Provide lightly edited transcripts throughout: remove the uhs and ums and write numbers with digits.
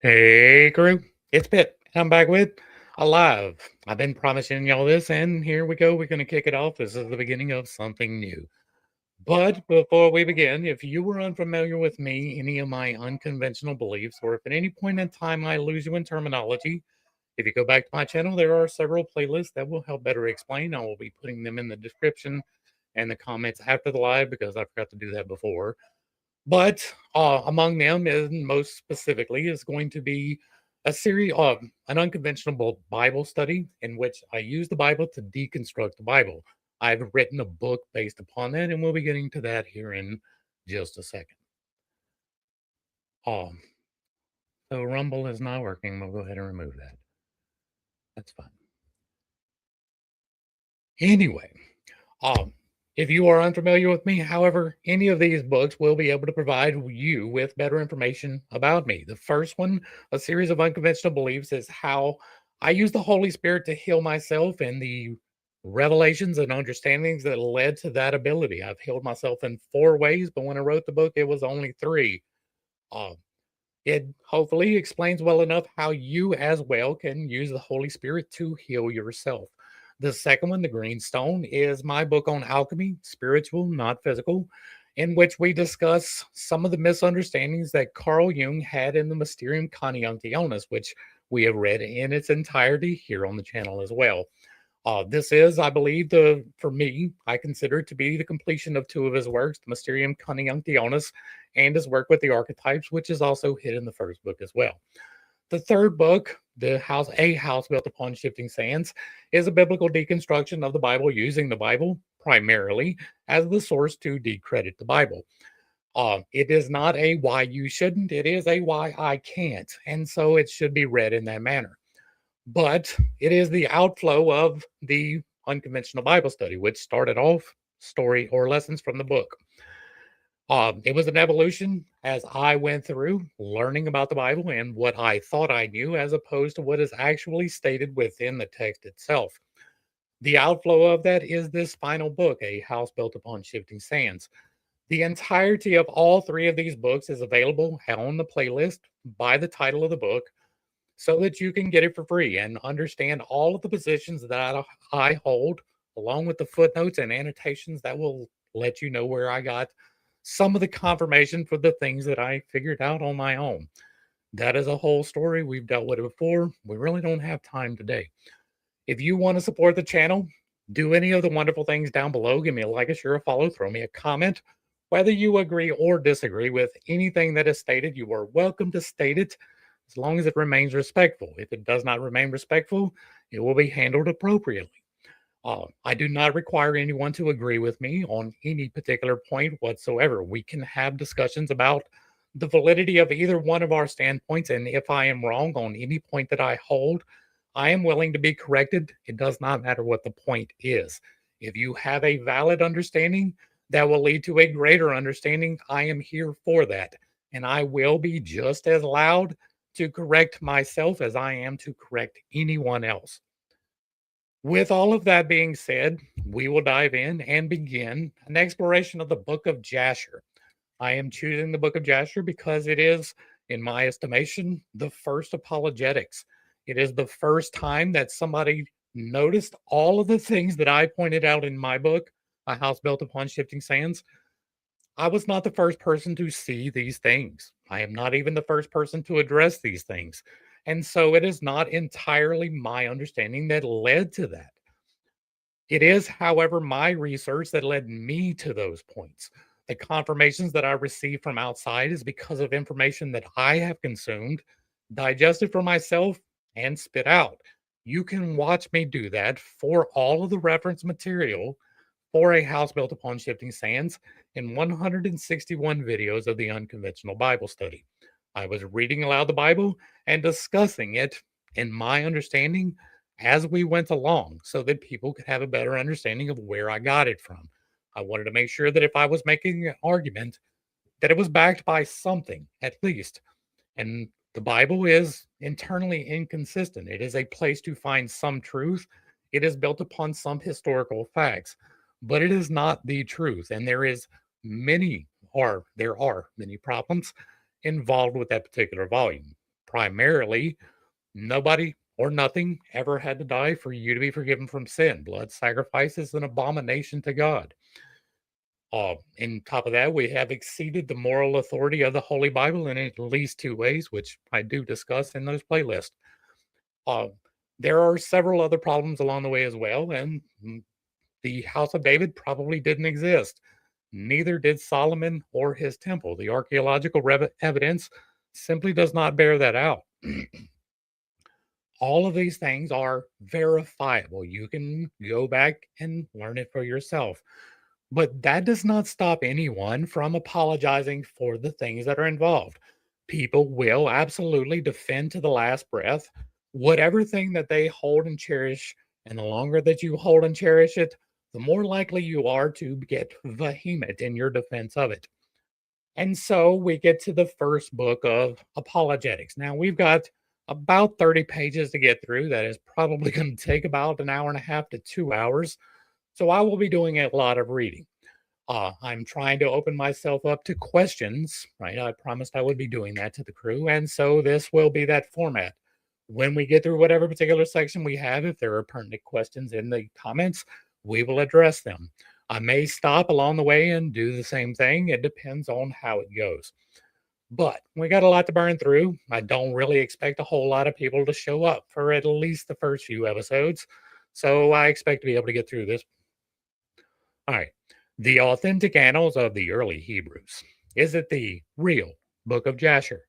Hey crew, it's Pitt, and I'm back with Alive. I've been promising y'all this, and here we go. We're going to kick it off. This is the beginning of something new. But before we begin, if you were unfamiliar with me, any of my unconventional beliefs, or if at any point in time I lose you in terminology, if you go back to my channel, there are several playlists that will help better explain. I will be putting them in the description and the comments after the live because I forgot to do that before. But among them, and most specifically, is going to be a series of an unconventional Bible study in which I use the Bible to deconstruct the Bible. I've written a book based upon that, and we'll be getting to that here in just a second. Um, so Rumble is not working. We'll go ahead and remove that. That's fine. Anyway, Um, if you are unfamiliar with me, however, any of these books will be able to provide you with better information about me. The first one, A Series of Unconventional Beliefs, is how I use the Holy Spirit to heal myself and the revelations and understandings that led to that ability. I've healed myself in four ways, but when I wrote the book, it was only three. Um, it hopefully explains well enough how you as well can use the Holy Spirit to heal yourself. The second one, The Green Stone, is my book on alchemy, spiritual, not physical, in which we discuss some of the misunderstandings that Carl Jung had in the Mysterium Conjunctionis, which we have read in its entirety here on the channel as well. This is, I believe, for me, I consider it to be the completion of two of his works, the Mysterium Conjunctionis and his work with the archetypes, which is also hid in the first book as well. The third book, A House Built Upon Shifting Sands, is a biblical deconstruction of the Bible using the Bible primarily as the source to decredit the Bible. It is not a why you shouldn't, it is a why I can't. And so it should be read in that manner. But it is the outflow of the unconventional Bible study, which started off story or lessons from the book. It was an evolution as I went through learning about the Bible and what I thought I knew, as opposed to what is actually stated within the text itself. The outflow of that is this final book, A House Built Upon Shifting Sands. The entirety of all three of these books is available on the playlist by the title of the book so that you can get it for free and understand all of the positions that I hold, along with the footnotes and annotations that will let you know where I got some of the confirmation for the things that I figured out on my own. That is a whole story. We've dealt with it before. We really don't have time today. If you want to support the channel, do any of the wonderful things down below. Give me a like, a share, a follow, throw me a comment. Whether you agree or disagree with anything that is stated, you are welcome to state it as long as it remains respectful. If it does not remain respectful, it will be handled appropriately. I do not require anyone to agree with me on any particular point whatsoever. We can have discussions about the validity of either one of our standpoints, and if I am wrong on any point that I hold, I am willing to be corrected. It does not matter what the point is. If you have a valid understanding that will lead to a greater understanding, I am here for that. And I will be just as loud to correct myself as I am to correct anyone else. With all of that being said, we will dive in and begin an exploration of the book of Jasher. I am choosing the book of Jasher because it is, in my estimation, the first apologetics. It is the first time that somebody noticed all of the things that I pointed out in my book, A House Built Upon Shifting Sands. I was not the first person to see these things. I am not even the first person to address these things. And so it is not entirely my understanding that led to that. It is, however, my research that led me to those points. The confirmations that I receive from outside is because of information that I have consumed, digested for myself, and spit out. You can watch me do that for all of the reference material for A House Built Upon Shifting Sands in 161 videos of the Unconventional Bible Study. I was reading aloud the Bible and discussing it in my understanding as we went along so that people could have a better understanding of where I got it from. I wanted to make sure that if I was making an argument, that it was backed by something at least. And the Bible is internally inconsistent. It is a place to find some truth. It is built upon some historical facts, but it is not the truth. And there are many problems involved with that particular volume. Primarily, nobody or nothing ever had to die for you to be forgiven from sin. Blood sacrifice is an abomination to God. On top of that, we have exceeded the moral authority of the Holy Bible in at least two ways, which I do discuss in those playlists. Uh, there are several other problems along the way as well, and the House of David probably didn't exist. Neither did Solomon or his temple. The archaeological evidence simply does not bear that out. All of these things are verifiable. You can go back and learn it for yourself. But that does not stop anyone from apologizing for the things that are involved. People will absolutely defend to the last breath whatever thing that they hold and cherish. And the longer that you hold and cherish it, the more likely you are to get vehement in your defense of it. And so we get to the first book of Apologetics. Now we've got about 30 pages to get through. That is probably going to take about an hour and a half to 2 hours. So I will be doing a lot of reading. I'm trying to open myself up to questions, right? I promised I would be doing that to the crew. And so this will be that format. When we get through whatever particular section we have, if there are pertinent questions in the comments, we will address them. I may stop along the way and do the same thing. It depends on how it goes. But we got a lot to burn through. I don't really expect a whole lot of people to show up for at least the first few episodes. So I expect to be able to get through this. All right. The authentic annals of the early Hebrews. Is it the real book of Jasher?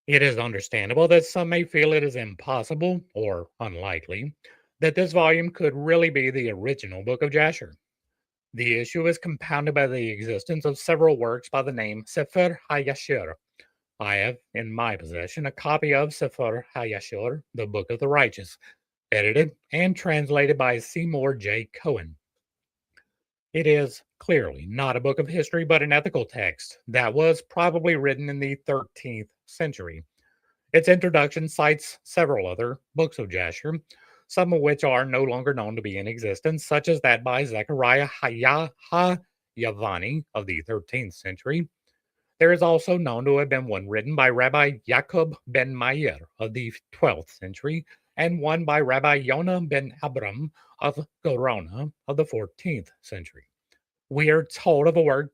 It is understandable that some may feel it is impossible or unlikely that this volume could really be the original book of Jasher. The issue is compounded by the existence of several works by the name Sefer HaYashir. I have in my possession a copy of Sefer HaYashir, the Book of the Righteous, edited and translated by Seymour J. Cohen. It is clearly not a book of history, but an ethical text that was probably written in the 13th century. Its introduction cites several other books of Jasher, some of which are no longer known to be in existence, such as that by Zechariah Yavani of the 13th century. There is also known to have been one written by Rabbi Jacob ben Meir of the 12th century, and one by Rabbi Yonah ben Abram of Gorona of the 14th century. We are told of a work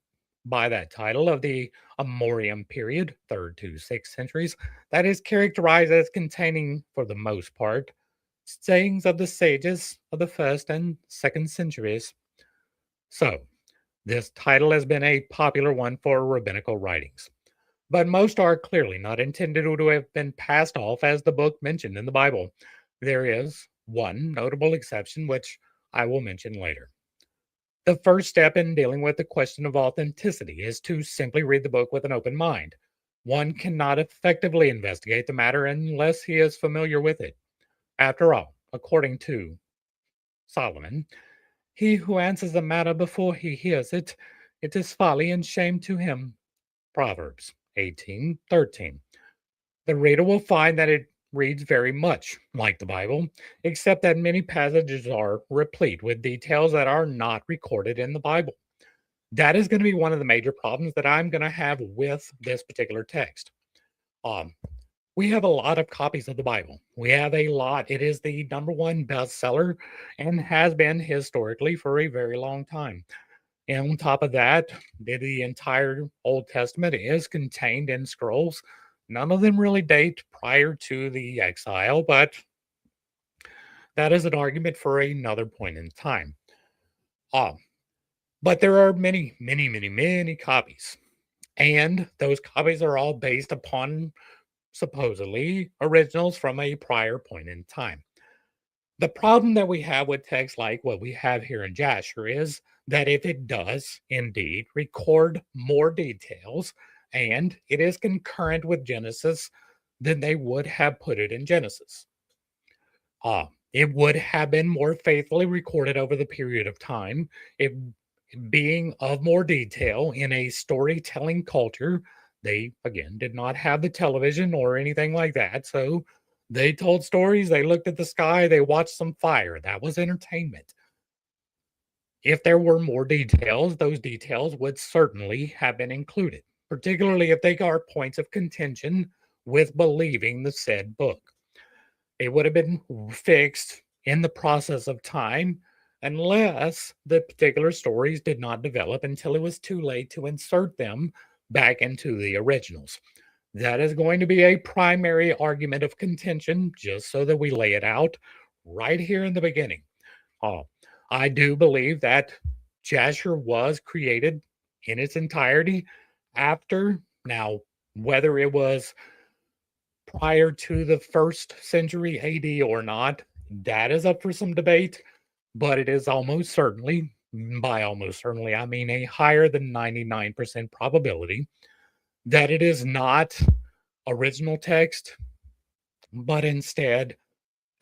by that title of the Amorium period, 3rd to 6th centuries, that is characterized as containing, for the most part, sayings of the sages of the 1st and 2nd centuries. So, this title has been a popular one for rabbinical writings, but most are clearly not intended to have been passed off as the book mentioned in the Bible. There is one notable exception, which I will mention later. The first step in dealing with the question of authenticity is to simply read the book with an open mind. One cannot effectively investigate the matter unless he is familiar with it. After all, according to Solomon, he who answers a matter before he hears it, it is folly and shame to him. Proverbs 18:13. The reader will find that it reads very much like the Bible, except that many passages are replete with details that are not recorded in the Bible. That is going to be one of the major problems that I'm going to have with this particular text. Um, we have a lot of copies of the Bible. We have a lot. It is the number one bestseller and has been historically for a very long time. And on top of that, the entire Old Testament is contained in scrolls. None of them really date prior to the exile, but that is an argument for another point in time. Uh, but there are many, many, many, many copies. And those copies are all based upon supposedly originals from a prior point in time. The problem that we have with texts like what we have here in Jasher is that if it does indeed record more details and it is concurrent with Genesis, then they would have put it in Genesis. It would have been more faithfully recorded over the period of time. It being of more detail in a storytelling culture. They, again, did not have the television or anything like that. So they told stories, they looked at the sky, they watched some fire. That was entertainment. If there were more details, those details would certainly have been included. particularly if they are points of contention with believing the said book. It would have been fixed in the process of time unless the particular stories did not develop until it was too late to insert them back into the originals. That is going to be a primary argument of contention, just so that we lay it out right here in the beginning. Oh, I do believe that Jasher was created in its entirety after. Now, whether it was prior to the first century AD or not, that is up for some debate, but it is almost certainly, by almost certainly, I mean a higher than 99% probability that it is not original text, but instead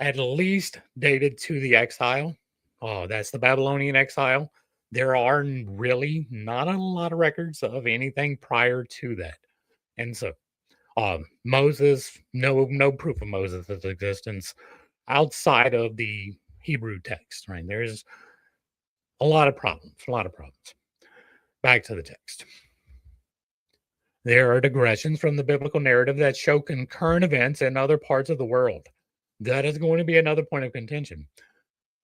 at least dated to the exile. Oh, that's the Babylonian exile. There are really not a lot of records of anything prior to that. And so Moses, no proof of Moses' existence outside of the Hebrew text, right? There's a lot of problems, a lot of problems. Back to the text. There are digressions from the biblical narrative that show concurrent events in other parts of the world. That is going to be another point of contention.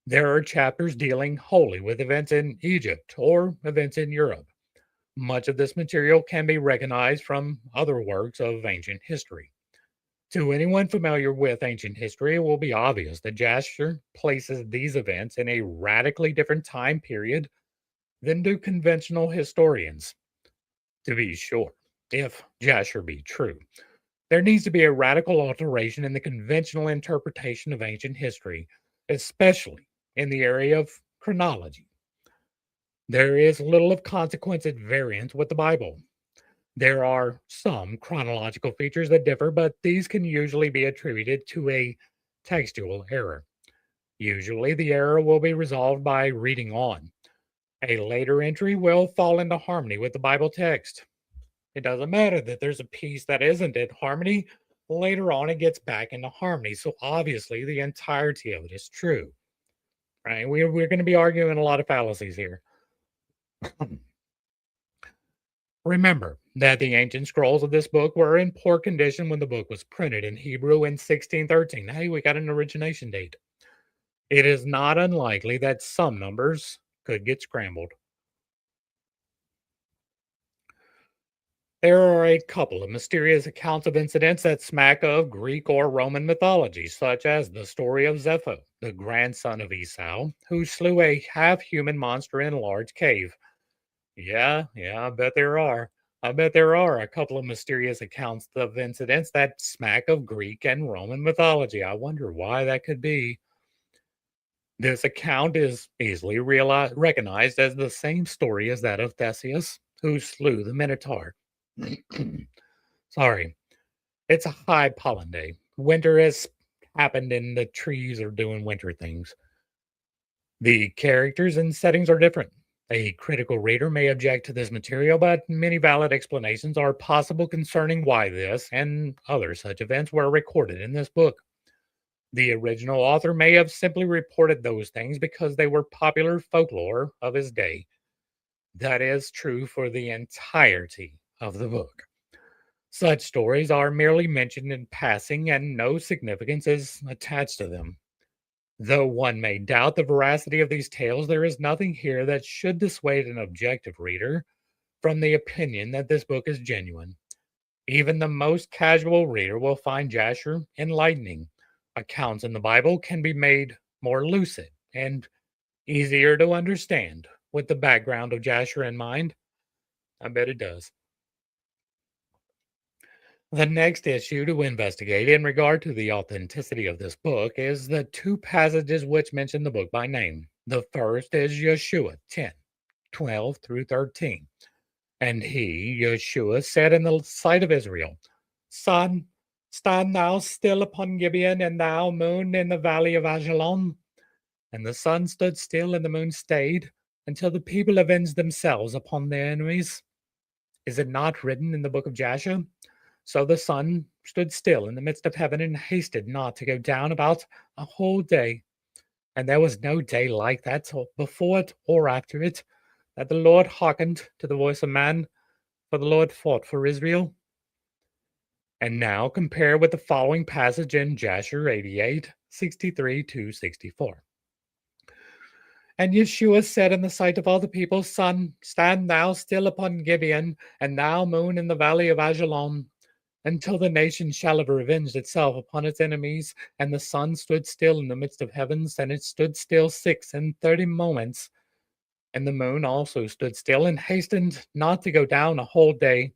There are chapters dealing wholly with events in Egypt or events in Europe. Much of this material can be recognized from other works of ancient history. To anyone familiar with ancient history, it will be obvious that Jasher places these events in a radically different time period than do conventional historians. To be sure, if Jasher be true, there needs to be a radical alteration in the conventional interpretation of ancient history, especially in the area of chronology. There is little of consequence at variance with the Bible. There are some chronological features that differ, but these can usually be attributed to a textual error. Usually, the error will be resolved by reading on. A later entry will fall into harmony with the Bible text. It doesn't matter that there's a piece that isn't in harmony. Later on, it gets back into harmony. So obviously, the entirety of it is true. Right? We're going to be arguing a lot of fallacies here. Remember that the ancient scrolls of this book were in poor condition when the book was printed in Hebrew in 1613. Hey, we got an origination date. It is not unlikely that some numbers could get scrambled. There are a couple of mysterious accounts of incidents that smack of Greek or Roman mythology, such as the story of Zepho, the grandson of Esau, who slew a half human monster in a large cave. Yeah, I bet there are. I bet there are a couple of mysterious accounts of incidents that smack of Greek and Roman mythology. I wonder why that could be. This account is easily recognized as the same story as that of Theseus, who slew the Minotaur. Sorry, it's a high pollen day. Winter has happened and the trees are doing winter things. The characters and settings are different. A critical reader may object to this material, but many valid explanations are possible concerning why this and other such events were recorded in this book. The original author may have simply reported those things because they were popular folklore of his day. That is true for the entirety of the book. Such stories are merely mentioned in passing and no significance is attached to them. Though one may doubt the veracity of these tales, there is nothing here that should dissuade an objective reader from the opinion that this book is genuine. Even the most casual reader will find Jasher enlightening. Accounts in the Bible can be made more lucid and easier to understand with the background of Jasher in mind. I bet it does. The next issue to investigate in regard to the authenticity of this book is the two passages which mention the book by name. The first is Yeshua 10:12 through 13. And he, Yeshua, said in the sight of Israel, Son, stand thou still upon Gibeon, and thou, moon, in the valley of Ajalon. And the sun stood still, and the moon stayed, until the people avenged themselves upon their enemies. Is it not written in the book of Jasher? So the sun stood still in the midst of heaven and hasted not to go down about a whole day. And there was no day like that before it or after it, that the Lord hearkened to the voice of man. for the Lord fought for Israel. And now compare with the following passage in Jasher 88:63-64. And Yeshua said in the sight of all the people, Sun, stand thou still upon Gibeon, and thou, moon, in the valley of Ajalon, until the nation shall have revenged itself upon its enemies. And the sun stood still in the midst of heavens, and it stood still 36 moments. And the moon also stood still and hastened not to go down a whole day.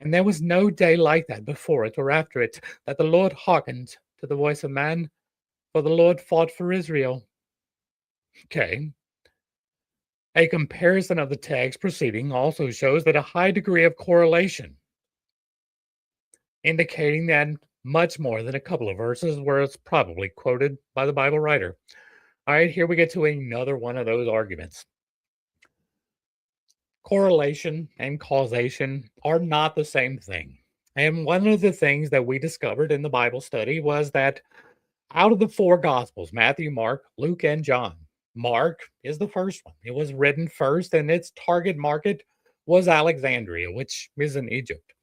And there was no day like that before it or after it, that the Lord hearkened to the voice of man, for the Lord fought for Israel. Okay. A comparison of the text preceding also shows that a high degree of correlation, indicating that much more than a couple of verses where it's probably quoted by the Bible writer. All right, here we get to another one of those arguments. Correlation and causation are not the same thing. And one of the things that we discovered in the Bible study was that out of the four Gospels, Matthew, Mark, Luke, and John, Mark is the first one. It was written first, and its target market was Alexandria, which is in Egypt.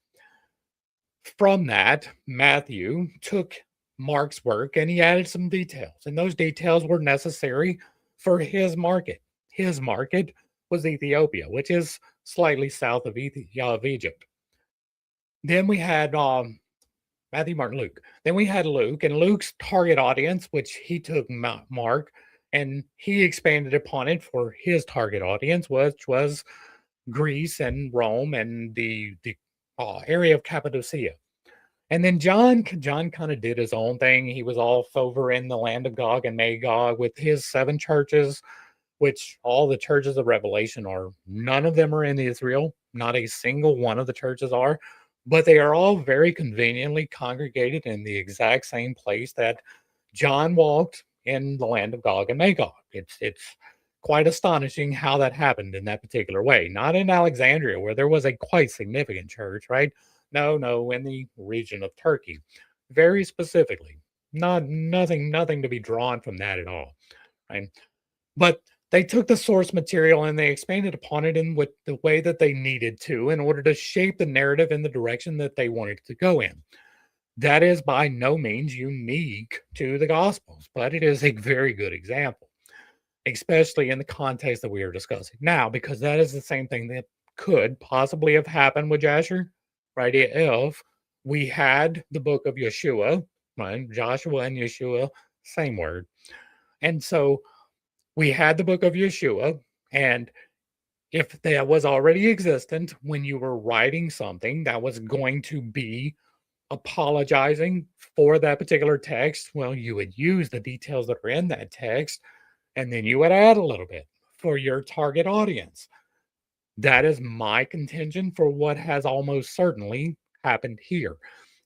From that, Matthew took Mark's work and he added some details, and those details were necessary for his market. His market was Ethiopia, which is slightly south of Egypt. Then we had Matthew, Mark, Luke. Then we had Luke, and Luke's target audience, which he took Mark, and he expanded upon it for his target audience, which was Greece and Rome and the area of Cappadocia. And then John kind of did his own thing. He was off over in the land of Gog and Magog with his seven churches, which all the churches of Revelation are. None of them are in Israel. Not a single one of the churches are, but they are all very conveniently congregated in the exact same place that John walked in the land of Gog and Magog. It's quite astonishing how that happened in that particular way. Not in Alexandria, where there was a quite significant church, right? No, in the region of Turkey, very specifically. Nothing to be drawn from that at all, right? But they took the source material and they expanded upon it in with the way that they needed to in order to shape the narrative in the direction that they wanted to go in. That is by no means unique to the Gospels, but it is a very good example, especially in the context that we are discussing now, because that is the same thing that could possibly have happened with Jasher, right? If we had the book of Yeshua, right? Joshua and Yeshua, same word. And so we had the book of Yeshua, and if that was already existent when you were writing something that was going to be apologizing for that particular text, well, you would use the details that are in that text, and then you would add a little bit for your target audience. That is my contention for what has almost certainly happened here.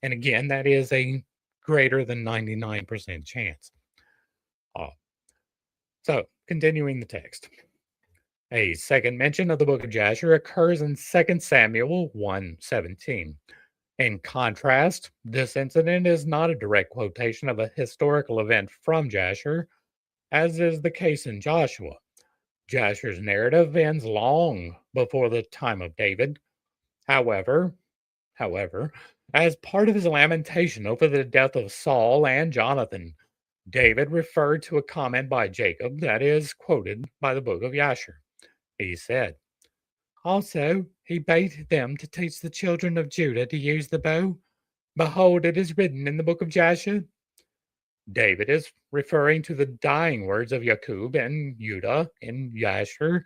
And again, that is a greater than 99% chance. So, continuing the text. A second mention of the book of Jasher occurs in 2 Samuel 1:17. In contrast, this incident is not a direct quotation of a historical event from Jasher, as is the case in Joshua. Jasher's narrative ends long before the time of David. However, as part of his lamentation over the death of Saul and Jonathan, David referred to a comment by Jacob that is quoted by the book of Jasher. He said, also, he bade them to teach the children of Judah to use the bow. Behold, it is written in the book of Jasher. David is referring to the dying words of Jacob and Judah in Jasher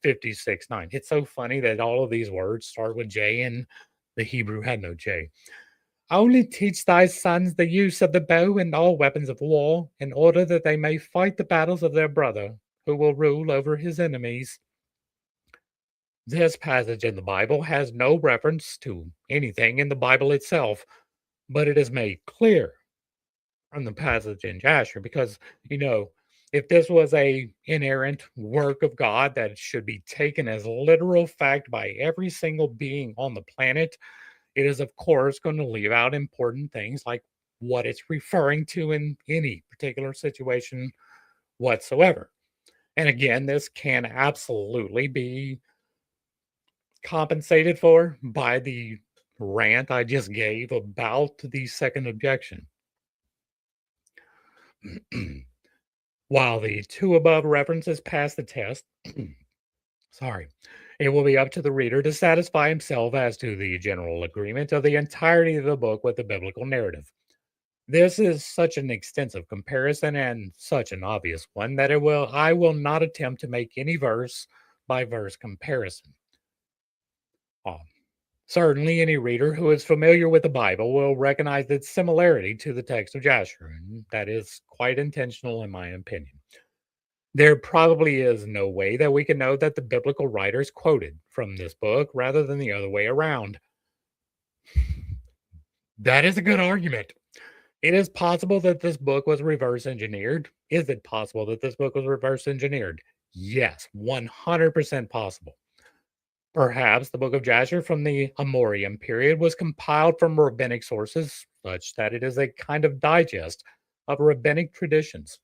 56:9. It's so funny that all of these words start with J and the Hebrew had no J. Only teach thy sons the use of the bow and all weapons of war, in order that they may fight the battles of their brother, who will rule over his enemies. This passage in the Bible has no reference to anything in the Bible itself, but it is made clear from the passage in Jasher because, if this was a inerrant work of God that should be taken as literal fact by every single being on the planet, it is of course going to leave out important things like what it's referring to in any particular situation whatsoever. And again, this can absolutely be compensated for by the rant I just gave about the second objection. While the two above references pass the test, sorry, it will be up to the reader to satisfy himself as to the general agreement of the entirety of the book with the biblical narrative. This is such an extensive comparison and such an obvious one that I will not attempt to make any verse by verse comparison. Um, Certainly, any reader who is familiar with the Bible will recognize its similarity to the text of Jasher, and that is quite intentional in my opinion. There probably is no way that we can know that the biblical writers quoted from this book rather than the other way around. That is a good argument. It is possible that this book was reverse engineered. Is it possible that this book was reverse engineered? Yes, 100% possible. Perhaps the Book of Jasher from the Amorium period was compiled from rabbinic sources, such that it is a kind of digest of rabbinic traditions.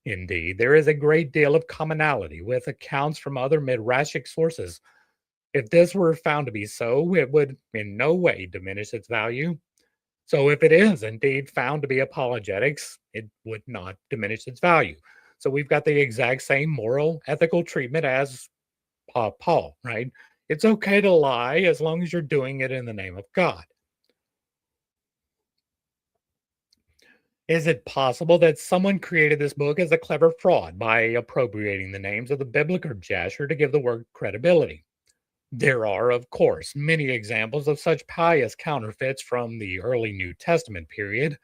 Indeed, there is a great deal of commonality with accounts from other midrashic sources. If this were found to be so, it would in no way diminish its value. So, if it is indeed found to be apologetics, it would not diminish its value. So, we've got the exact same moral, ethical treatment as Paul, right? It's okay to lie as long as you're doing it in the name of God. Is it possible that someone created this book as a clever fraud by appropriating the names of the biblical Jasher to give the word credibility? There are, of course, many examples of such pious counterfeits from the early New Testament period.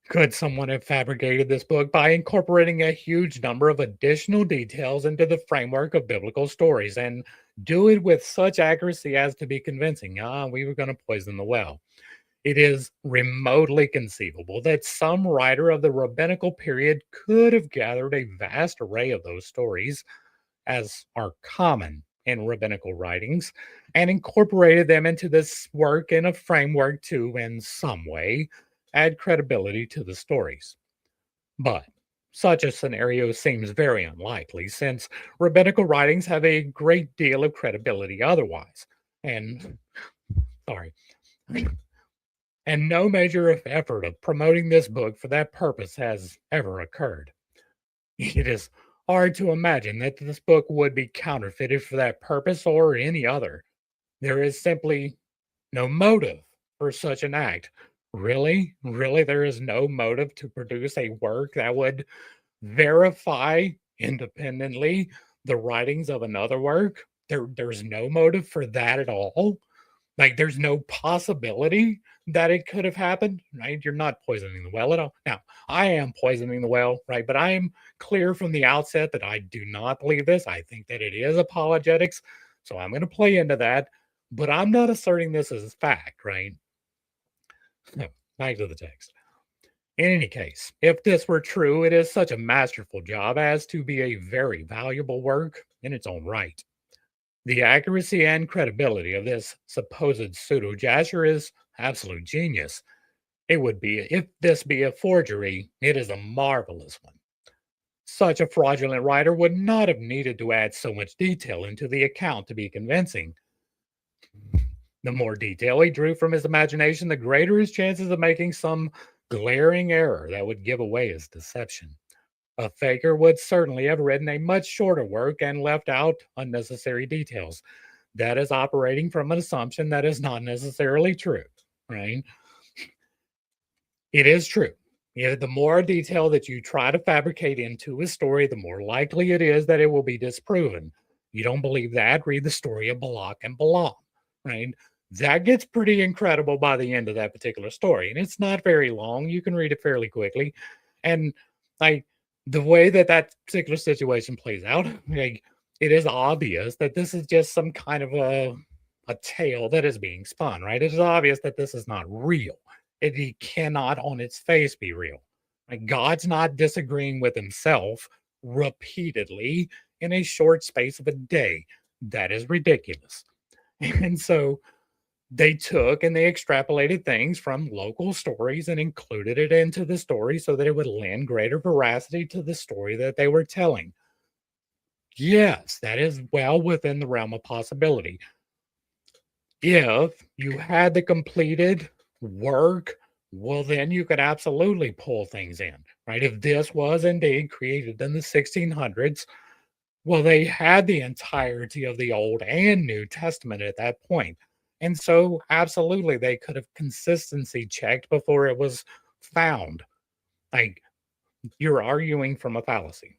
Could someone have fabricated this book by incorporating a huge number of additional details into the framework of biblical stories and do it with such accuracy as to be convincing? We were going to poison the well. It is remotely conceivable that some writer of the rabbinical period could have gathered a vast array of those stories, as are common in rabbinical writings, and incorporated them into this work in a framework to, in some way, add credibility to the stories. But such a scenario seems very unlikely since rabbinical writings have a great deal of credibility otherwise. And, sorry, and no measure of effort of promoting this book for that purpose has ever occurred. It is hard to imagine that this book would be counterfeited for that purpose or any other. There is simply no motive for such an act. Really? Really, there is no motive to produce a work that would verify independently the writings of another work? There's no motive for that at all. Like, there's no possibility that it could have happened, right? You're not poisoning the well at all. Now, I am poisoning the well, right? But I am clear from the outset that I do not believe this. I think that it is apologetics. So I'm going to play into that, but I'm not asserting this as fact, right? No, back to the text. In any case, if this were true, it is such a masterful job as to be a very valuable work in its own right. The accuracy and credibility of this supposed pseudo Jasher is absolute genius. It would be, if this be a forgery, it is a marvelous one. Such a fraudulent writer would not have needed to add so much detail into the account to be convincing. The more detail he drew from his imagination, the greater his chances of making some glaring error that would give away his deception. A faker would certainly have written a much shorter work and left out unnecessary details. That is operating from an assumption that is not necessarily true, right? It is true. The more detail that you try to fabricate into a story, the more likely it is that it will be disproven. You don't believe that? Read the story of Balak and Balaam, right? That gets pretty incredible by the end of that particular story. And it's not very long. You can read it fairly quickly. And like the way that that particular situation plays out, like it is obvious that this is just some kind of a tale that is being spun, right? It is obvious that this is not real. It cannot on its face be real. Like God's not disagreeing with himself repeatedly in a short space of a day. That is ridiculous. And so they took and they extrapolated things from local stories and included it into the story so that it would lend greater veracity to the story that they were telling. Yes, that is well within the realm of possibility. If you had the completed work, well, then you could absolutely pull things in, right? If this was indeed created in the 1600s, well, they had the entirety of the Old and New Testament at that point. And so, absolutely, they could have consistency checked before it was found. Like, you're arguing from a fallacy.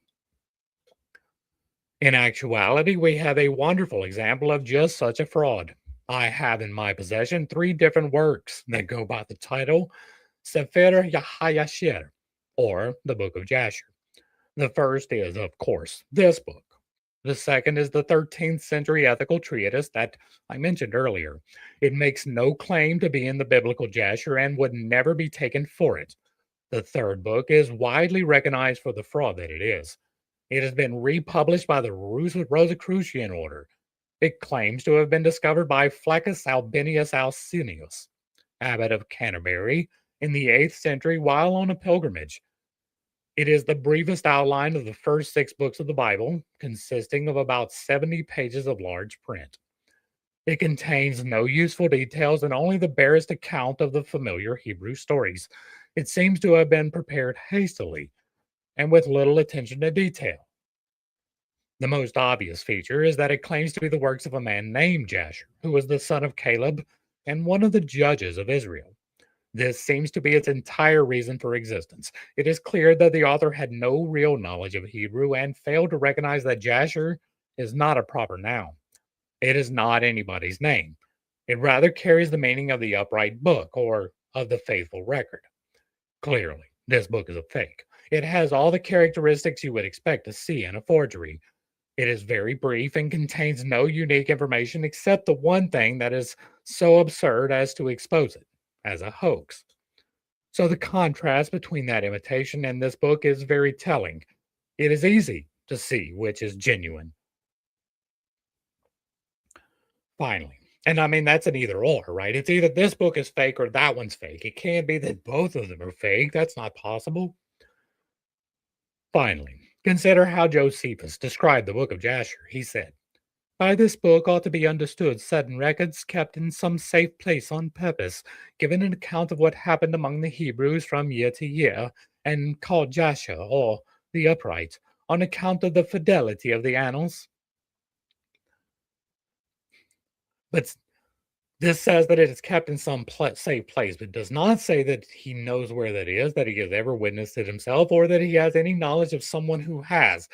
In actuality, we have a wonderful example of just such a fraud. I have in my possession three different works that go by the title Sefer Yahayashir, or the Book of Jasher. The first is, of course, this book. The second is the 13th century ethical treatise that I mentioned earlier. It makes no claim to be in the biblical Jasher and would never be taken for it. The third book is widely recognized for the fraud that it is. It has been republished by the Rosicrucian order. It claims to have been discovered by Flaccus Albinus Alcinius, abbot of Canterbury, in the 8th century while on a pilgrimage. It is the briefest outline of the first six books of the Bible, consisting of about 70 pages of large print. It contains no useful details and only the barest account of the familiar Hebrew stories. It seems to have been prepared hastily and with little attention to detail. The most obvious feature is that it claims to be the works of a man named Jasher, who was the son of Caleb and one of the judges of Israel. This seems to be its entire reason for existence. It is clear that the author had no real knowledge of Hebrew and failed to recognize that Jasher is not a proper noun. It is not anybody's name. It rather carries the meaning of the upright book or of the faithful record. Clearly, this book is a fake. It has all the characteristics you would expect to see in a forgery. It is very brief and contains no unique information except the one thing that is so absurd as to expose it as a hoax. So the contrast between that imitation and this book is very telling. It is easy to see which is genuine. Finally, and I mean, that's an either or, right? It's either this book is fake or that one's fake. It can't be that both of them are fake. That's not possible. Finally, consider how Josephus described the book of Jasher. He said, by this book ought to be understood certain records kept in some safe place on purpose, giving an account of what happened among the Hebrews from year to year, and called Jasher, or the upright, on account of the fidelity of the annals. But this says that it is kept in some safe place, but does not say that he knows where that is, that he has ever witnessed it himself, or that he has any knowledge of someone who has.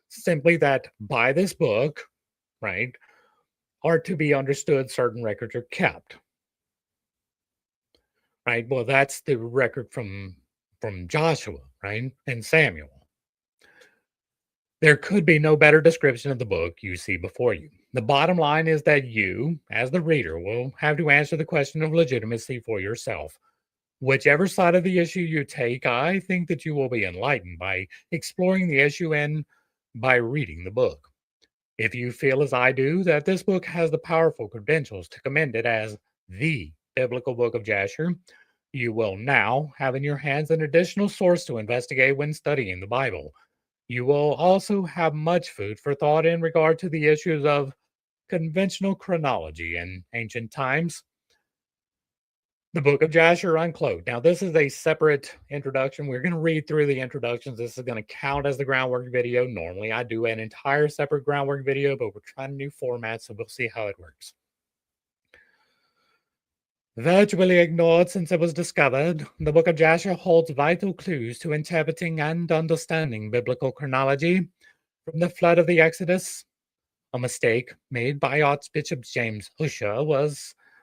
Simply that by this book, right, are to be understood certain records are kept. Right? Well, that's the record from Joshua, right? And Samuel. There could be no better description of the book you see before you. The bottom line is that you, as the reader, will have to answer the question of legitimacy for yourself. Whichever side of the issue you take, I think that you will be enlightened by exploring the issue and by reading the book. If you feel as I do that this book has the powerful credentials to commend it as the biblical book of Jasher, you will now have in your hands an additional source to investigate when studying the Bible. You will also have much food for thought in regard to the issues of conventional chronology in ancient times. The Book of Jasher Uncloaked. Now, this is a separate introduction. We're going to read through the introductions. This is going to count as the groundwork video. Normally, I do an entire separate groundwork video, but we're trying a new format, so we'll see how it works. Virtually ignored since it was discovered, the Book of Jasher holds vital clues to interpreting and understanding biblical chronology. From the flood of the Exodus, a mistake made by Archbishop James Ussher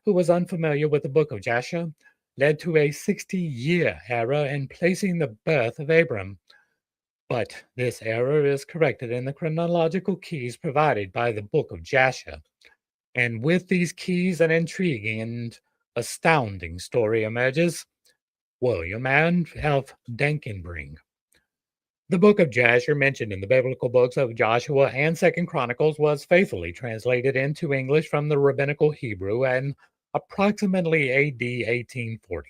who was unfamiliar with the Book of Jasher, led to a 60-year error in placing the birth of Abram. But this error is corrected in the chronological keys provided by the Book of Jasher. And with these keys, an intriguing and astounding story emerges. William and F. Dankenbring. The book of Jasher, mentioned in the biblical books of Joshua and Second Chronicles, was faithfully translated into English from the rabbinical Hebrew in approximately AD 1840.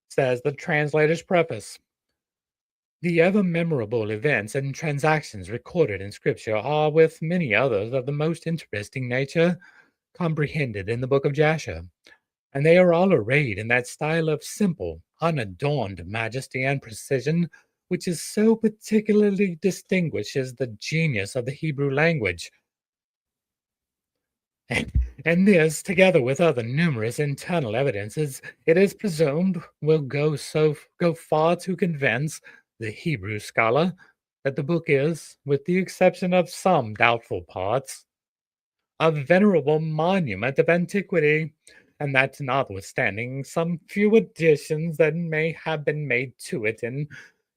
Says the translator's preface. The ever memorable events and transactions recorded in Scripture are, with many others of the most interesting nature, comprehended in the book of Jasher, and they are all arrayed in that style of simple, unadorned majesty and precision which is so particularly distinguishes the genius of the Hebrew language. And this, together with other numerous internal evidences, it is presumed will go far to convince the Hebrew scholar that the book is, with the exception of some doubtful parts, a venerable monument of antiquity, and that notwithstanding some few additions that may have been made to it in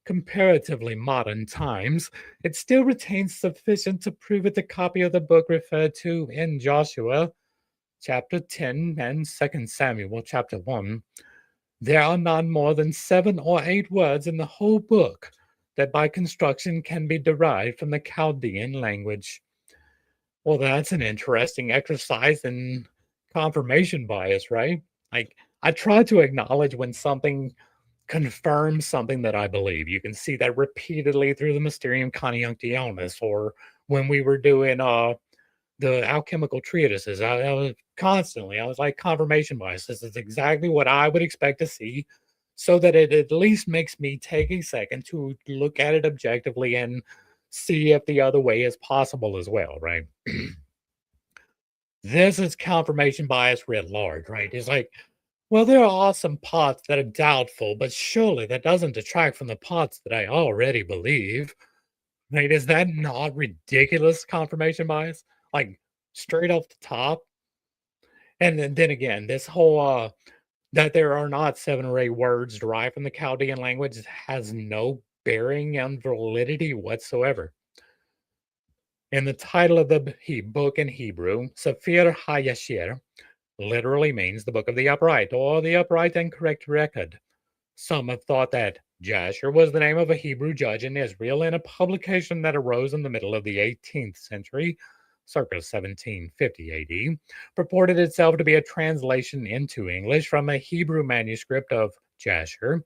comparatively modern times, it still retains sufficient to prove it a copy of the book referred to in Joshua chapter 10 and 2 Samuel chapter 1. There are not more than 7 or 8 words in the whole book that by construction can be derived from the Chaldean language. Well, that's an interesting exercise in confirmation bias, right? Like, I try to acknowledge when something confirms something that I believe. You can see that repeatedly through the Mysterium Conjunctionis, or when we were doing the alchemical treatises. I was like, confirmation bias. This is exactly what I would expect to see, so that it at least makes me take a second to look at it objectively and see if the other way is possible as well, right? This is confirmation bias writ large, right? It's like, well, there are some parts that are doubtful, but surely that doesn't detract from the parts that I already believe. Right? Is that not ridiculous confirmation bias? Like, straight off the top. And then again, this whole that there are not 7 or 8 words derived from the Chaldean language has no bearing on validity whatsoever. In the title of the book in Hebrew, Sefer HaYashir literally means the book of the upright, or the upright and correct record. Some have thought that Jasher was the name of a Hebrew judge in Israel in a publication that arose in the middle of the 18th century, circa 1750 AD, purported itself to be a translation into English from a Hebrew manuscript of Jasher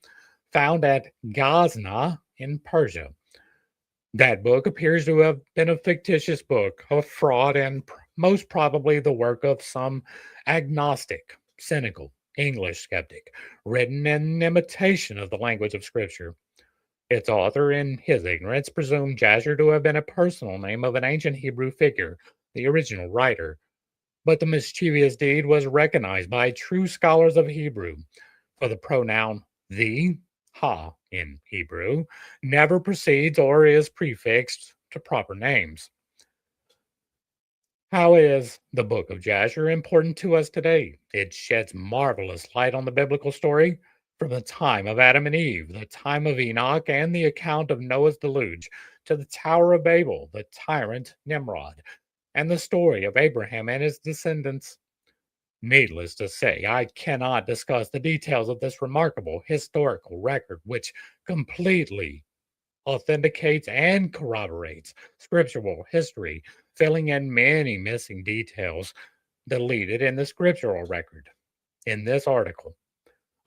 found at Ghazna in Persia. That book appears to have been a fictitious book of fraud and most probably the work of some agnostic, cynical English skeptic, written in imitation of the language of Scripture. Its author, in his ignorance, presumed Jasher to have been a personal name of an ancient Hebrew figure, the original writer. But the mischievous deed was recognized by true scholars of Hebrew, for the pronoun the, ha, in Hebrew, never precedes or is prefixed to proper names. How is the book of Jasher important to us today? It sheds marvelous light on the biblical story from the time of Adam and Eve, the time of Enoch, and the account of Noah's deluge, to the Tower of Babel, the tyrant Nimrod, and the story of Abraham and his descendants. Needless to say, I cannot discuss the details of this remarkable historical record, which completely authenticates and corroborates scriptural history, filling in many missing details deleted in the scriptural record. In this article,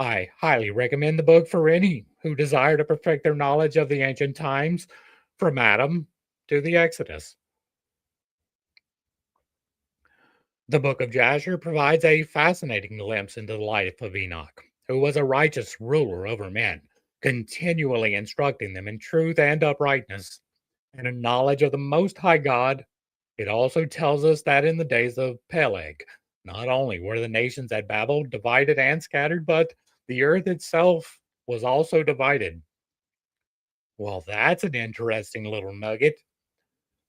I highly recommend the book for any who desire to perfect their knowledge of the ancient times, from Adam to the Exodus. The book of Jasher provides a fascinating glimpse into the life of Enoch, who was a righteous ruler over men, continually instructing them in truth and uprightness and a knowledge of the Most High God. It also tells us that in the days of Peleg, not only were the nations at Babel divided and scattered, but the earth itself was also divided. Well, that's an interesting little nugget.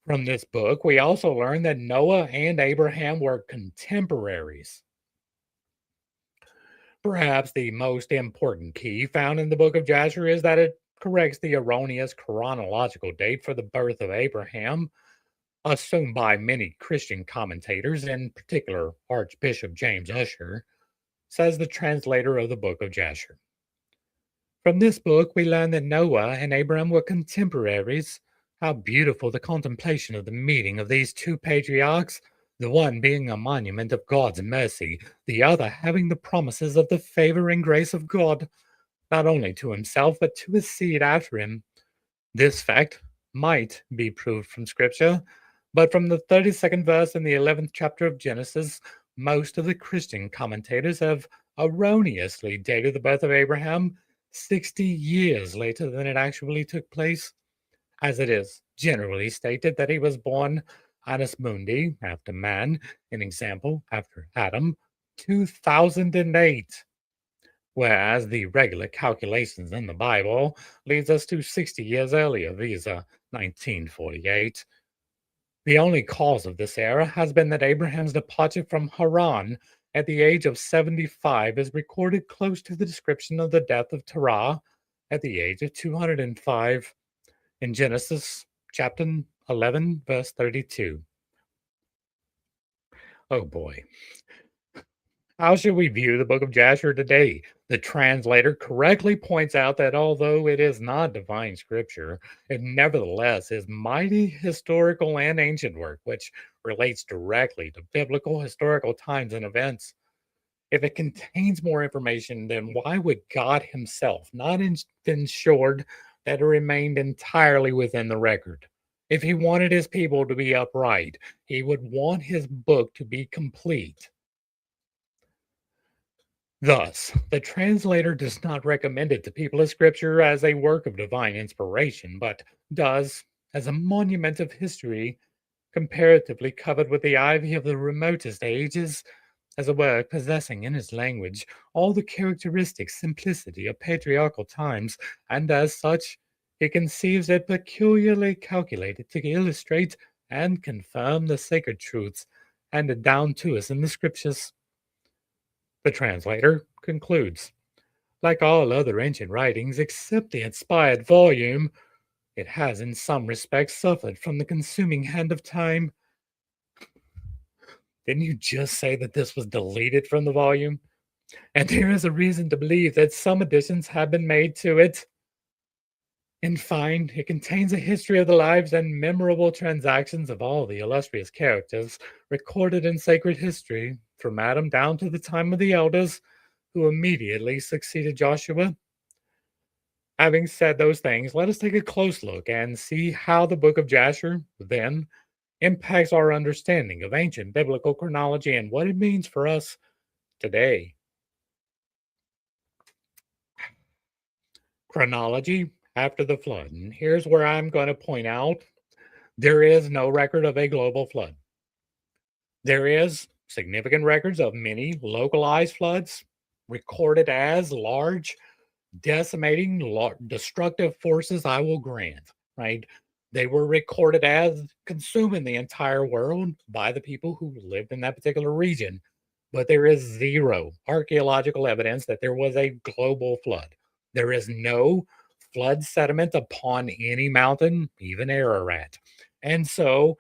From this book, we also learn that Noah and Abraham were contemporaries. Perhaps the most important key found in the book of Jasher is that it corrects the erroneous chronological date for the birth of Abraham, assumed by many Christian commentators, in particular Archbishop James Usher, says the translator of the book of Jasher. From this book, we learn that Noah and Abraham were contemporaries. How beautiful the contemplation of the meeting of these two patriarchs, the one being a monument of God's mercy, the other having the promises of the favor and grace of God, not only to himself, but to his seed after him. This fact might be proved from Scripture, but from the 32nd verse in the 11th chapter of Genesis, most of the Christian commentators have erroneously dated the birth of Abraham 60 years later than it actually took place, as it is generally stated that he was born annus mundi, after man, an example, after Adam, 2008, whereas the regular calculations in the Bible leads us to 60 years earlier, viz. 1948. The only cause of this error has been that Abraham's departure from Haran at the age of 75 is recorded close to the description of the death of Terah at the age of 205 in Genesis chapter 11, verse 32. Oh boy. How should we view the book of Jasher today? The translator correctly points out that although it is not divine scripture, it nevertheless is mighty historical and ancient work, which relates directly to biblical historical times and events. If it contains more information, then why would God Himself not ensured that it remained entirely within the record? If He wanted His people to be upright, He would want His book to be complete. Thus, the translator does not recommend it to people of Scripture as a work of divine inspiration, but does as a monument of history, comparatively covered with the ivy of the remotest ages, as a work possessing in its language all the characteristic simplicity of patriarchal times, and as such, he conceives it peculiarly calculated to illustrate and confirm the sacred truths handed down to us in the Scriptures. The translator concludes, like all other ancient writings except the inspired volume, it has in some respects suffered from the consuming hand of time. Didn't you just say that this was deleted from the volume? And there is a reason to believe that some additions have been made to it. In fine, it contains a history of the lives and memorable transactions of all the illustrious characters recorded in sacred history, from Adam down to the time of the elders who immediately succeeded Joshua. Having said those things, let us take a close look and see how the book of Jasher, then, impacts our understanding of ancient biblical chronology and what it means for us today. Chronology after the flood. And here's where I'm going to point out there is no record of a global flood. There is significant records of many localized floods recorded as large, decimating, destructive forces, I will grant, right? They were recorded as consuming the entire world by the people who lived in that particular region. But there is zero archaeological evidence that there was a global flood. There is no flood sediment upon any mountain, even Ararat. And so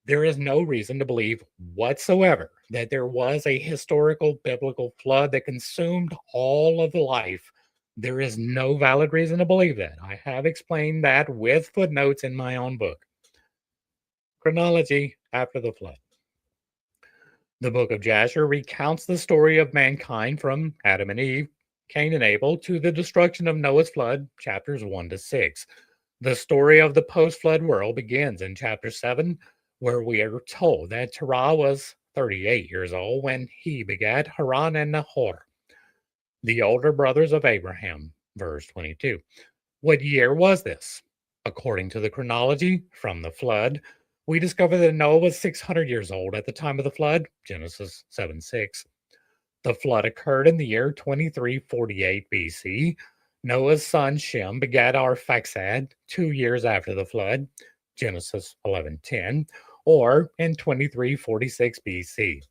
there is no reason to believe whatsoever that there was a historical biblical flood that consumed all of the life. There is no valid reason to believe that. I have explained that with footnotes in my own book. Chronology after the flood. The book of Jasher recounts the story of mankind from Adam and Eve, Cain and Abel, to the destruction of Noah's flood, chapters 1 to 6. The story of the post flood world begins in chapter 7, where we are told that Terah was 38 years old when he begat Haran and Nahor, the older brothers of Abraham. Verse 22. What year was this? According to the chronology from the flood, we discover that Noah was 600 years old at the time of the flood, Genesis 7:6. The flood occurred in the year 2348 BC. Noah's son Shem begat Arphaxad 2 years after the flood, Genesis 11:10, or in 2346 BC.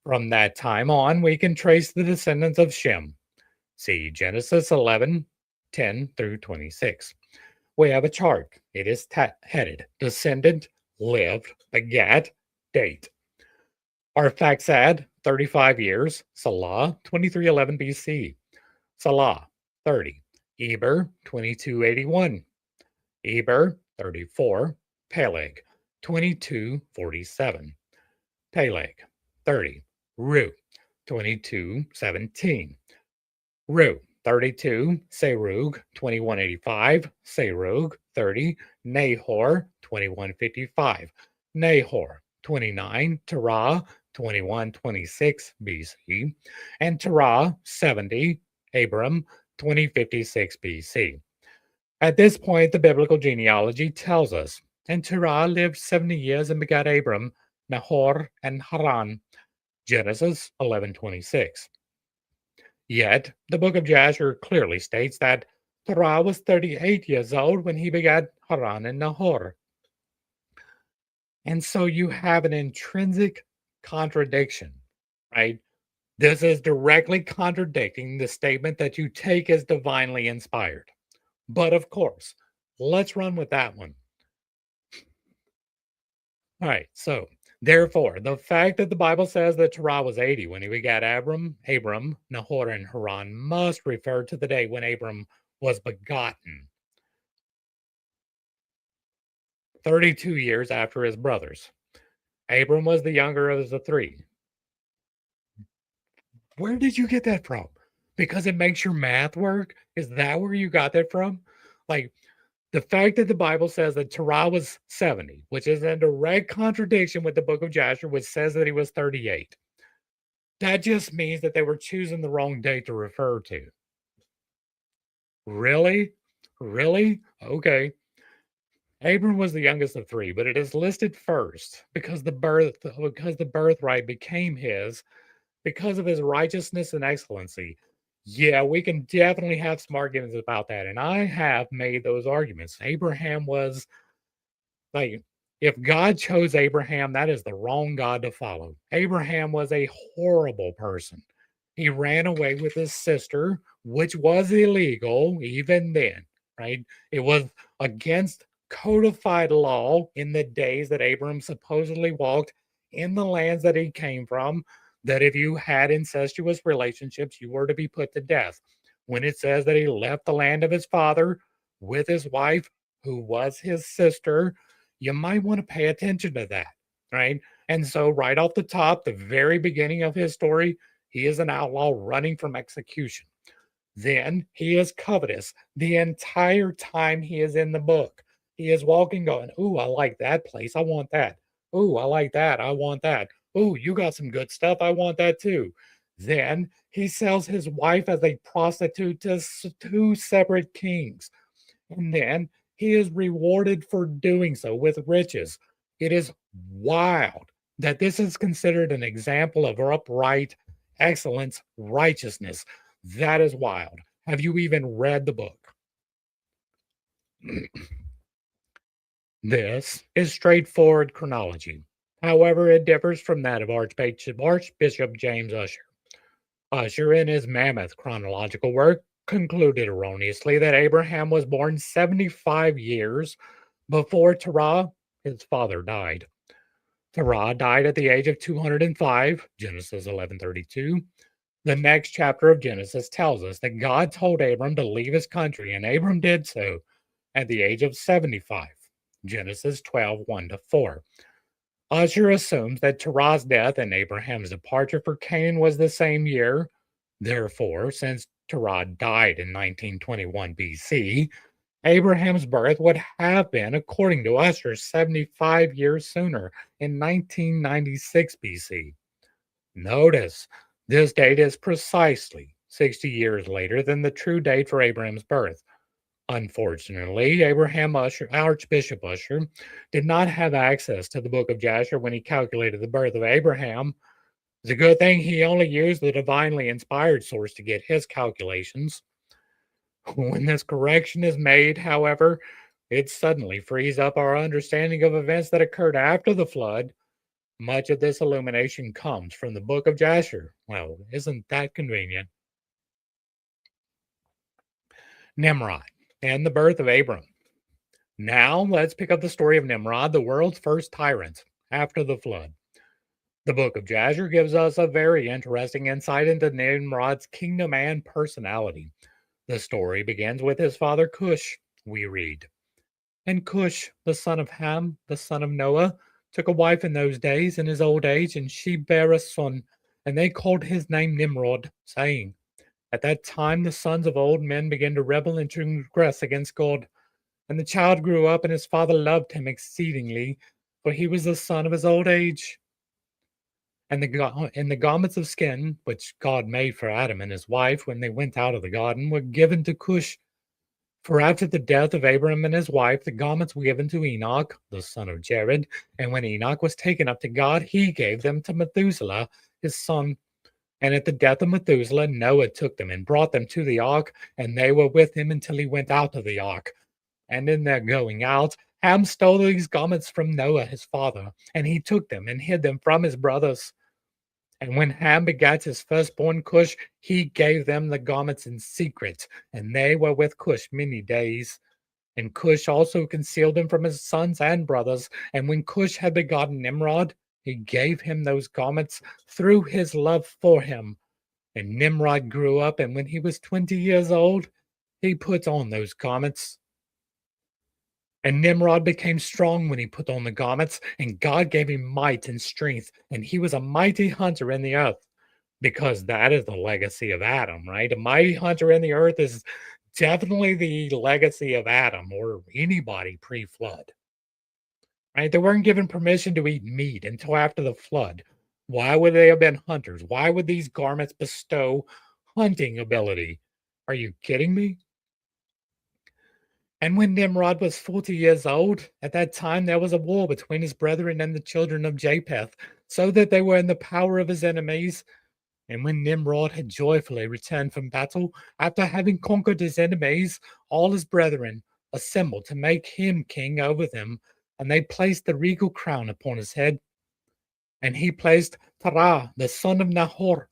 From that time on, we can trace the descendants of Shem. See Genesis 11:10 through 26. We have a chart. It is headed Descendant, Lived, Begat, Date. Arphaxad, 35 years. Salah, 2311 BC. Salah, 30. Eber, 2281. Eber, 34. Peleg, 2247. Peleg, 30. Ru, 2217. Ru, 32. Serug, 2185. Serug, 30, Nahor, 2155, Nahor, 29, Terah, 2126 BC, and Terah, 70, Abram, 2056 BC. At this point, the biblical genealogy tells us, and Terah lived 70 years and begat Abram, Nahor, and Haran. Genesis 11:26. Yet, the book of Jasher clearly states that Terah was 38 years old when he begat Haran and Nahor. And so you have an intrinsic contradiction, right? This is directly contradicting the statement that you take as divinely inspired. But of course, let's run with that one. All right, so therefore, the fact that the Bible says that Terah was 80 when he begat Abram, Nahor, and Haran must refer to the day when Abram was begotten, 32 years after his brothers. Abram was the younger of the three. Where did you get that from? Because it makes your math work? Is that where you got that from? Like, the fact that the Bible says that Terah was 70, which is in direct contradiction with the book of Jasher, which says that he was 38. That just means that they were choosing the wrong date to refer to. Really? Really? Okay. Abram was the youngest of three, but it is listed first because the birthright became his because of his righteousness and excellency. Yeah, we can definitely have some arguments about that, and I have made those arguments. Abraham was like, if God chose Abraham, that is the wrong God to follow. Abraham was a horrible person. He ran away with his sister, which was illegal even then, right? It was against codified law in the days that Abram supposedly walked in the lands that he came from, that if you had incestuous relationships, you were to be put to death. When it says that he left the land of his father with his wife, who was his sister, you might want to pay attention to that, right? And so, right off the top, the very beginning of his story, he is an outlaw running from execution. Then he is covetous the entire time he is in the book. He is walking, going, "Ooh, I like that place. I want that. Ooh, I like that. I want that. Ooh, you got some good stuff. I want that too." Then he sells his wife as a prostitute to two separate kings. And then he is rewarded for doing so with riches. It is wild that this is considered an example of upright excellence, righteousness. That is wild. Have you even read the book? This is straightforward chronology. However, it differs from that of Archbishop James Usher. Usher, in his mammoth chronological work, concluded erroneously that Abraham was born 75 years before Terah, his father, died. Terah died at the age of 205, Genesis 11:32. The next chapter of Genesis tells us that God told Abram to leave his country, and Abram did so at the age of 75, Genesis 12:1-4. Usher assumes that Terah's death and Abraham's departure for Canaan was the same year. Therefore, since Terah died in 1921 BC, Abraham's birth would have been, according to Usher, 75 years sooner in 1996 BC. Notice, this date is precisely 60 years later than the true date for Abraham's birth. Unfortunately, Archbishop Usher, did not have access to the book of Jasher when he calculated the birth of Abraham. It's a good thing he only used the divinely inspired source to get his calculations. When this correction is made, however, it suddenly frees up our understanding of events that occurred after the flood. Much of this illumination comes from the book of Jasher. Well, isn't that convenient? Nimrod and the birth of Abram. Now, let's pick up the story of Nimrod, the world's first tyrant, after the flood. The book of Jasher gives us a very interesting insight into Nimrod's kingdom and personality. The story begins with his father Cush, we read. And Cush, the son of Ham, the son of Noah, took a wife in those days in his old age, and she bare a son, and they called his name Nimrod, saying, At that time the sons of old men began to rebel and transgress against God. And the child grew up, and his father loved him exceedingly, for he was the son of his old age. And the garments of skin which God made for Adam and his wife when they went out of the garden were given to Cush. For after the death of Abram and his wife, the garments were given to Enoch, the son of Jared. And when Enoch was taken up to God, he gave them to Methuselah, his son. And at the death of Methuselah, Noah took them and brought them to the ark, and they were with him until he went out of the ark. And in their going out, Ham stole these garments from Noah his father, and he took them and hid them from his brothers. And when Ham begat his firstborn Cush, he gave them the garments in secret, and they were with Cush many days. And Cush also concealed them from his sons and brothers. And when Cush had begotten Nimrod, he gave him those garments through his love for him. And Nimrod grew up, and when he was 20 years old, he put on those garments. And Nimrod became strong when he put on the garments, and God gave him might and strength, and he was a mighty hunter in the earth, because that is the legacy of Adam, right? A mighty hunter in the earth is definitely the legacy of Adam or anybody pre flood, right? They weren't given permission to eat meat until after the flood. Why would they have been hunters? Why would these garments bestow hunting ability? Are you kidding me? And when Nimrod was 40 years old, at that time there was a war between his brethren and the children of Japheth, so that they were in the power of his enemies. And when Nimrod had joyfully returned from battle, after having conquered his enemies, all his brethren assembled to make him king over them, and they placed the regal crown upon his head. And he placed Terah, the son of Nahor,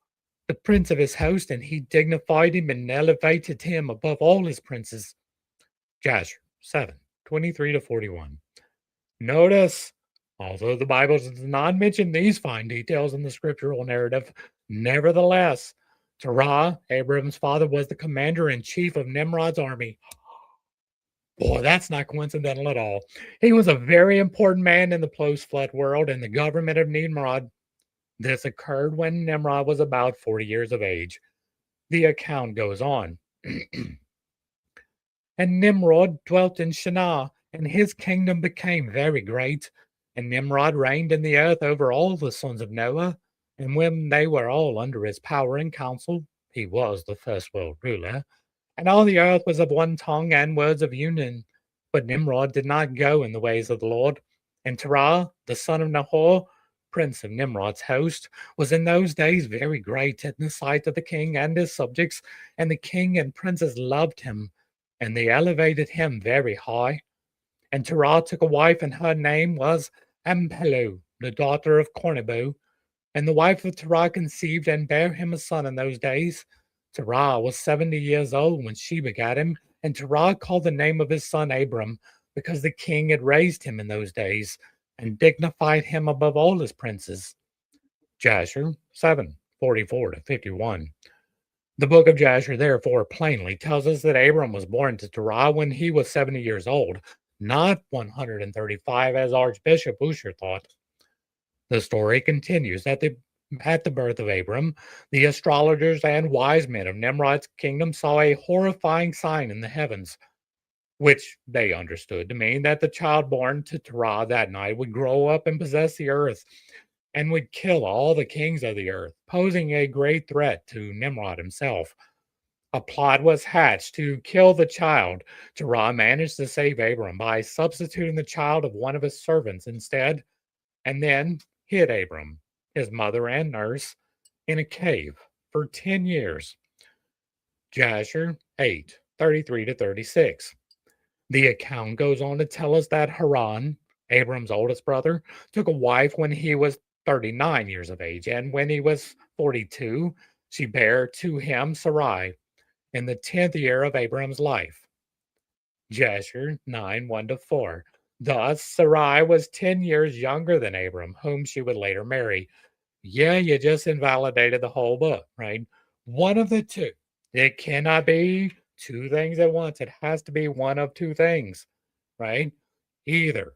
the prince of his host, and he dignified him and elevated him above all his princes. Jasher 7:23 to 41. Notice, although the Bible does not mention these fine details in the scriptural narrative, nevertheless, Terah, Abram's father, was the commander in chief of Nimrod's army. Boy, that's not coincidental at all. He was a very important man in the post-flood world and the government of Nimrod. This occurred when Nimrod was about 40 years of age. The account goes on. And Nimrod dwelt in Shinar, and his kingdom became very great. And Nimrod reigned in the earth over all the sons of Noah. And when they were all under his power and counsel, he was the first world ruler. And all the earth was of one tongue and words of union. But Nimrod did not go in the ways of the Lord. And Terah, the son of Nahor, prince of Nimrod's host, was in those days very great in the sight of the king and his subjects. And the king and princes loved him, and they elevated him very high. And Terah took a wife, and her name was Ampelu, the daughter of Cornebu. And the wife of Terah conceived and bare him a son in those days. Terah was 70 years old when she begat him, and Terah called the name of his son Abram, because the king had raised him in those days, and dignified him above all his princes. Jasher 7:44 to 51. The book of Jasher, therefore, plainly tells us that Abram was born to Terah when he was 70 years old, not 135 as Archbishop Usher thought. The story continues that at the birth of Abram, the astrologers and wise men of Nimrod's kingdom saw a horrifying sign in the heavens, which they understood to mean that the child born to Terah that night would grow up and possess the earth and would kill all the kings of the earth, posing a great threat to Nimrod himself. A plot was hatched to kill the child. Terah managed to save Abram by substituting the child of one of his servants instead, and then hid Abram, his mother and nurse, in a cave for 10 years. Jasher 8:33 to 36. The account goes on to tell us that Haran, Abram's oldest brother, took a wife when he was 39 years of age, and when he was 42, she bare to him Sarai in the 10th year of Abram's life. Jasher 9:1 to 4. Thus, Sarai was 10 years younger than Abram, whom she would later marry. Yeah, you just invalidated the whole book, right? One of the two. It cannot be two things at once. It has to be one of two things, right? Either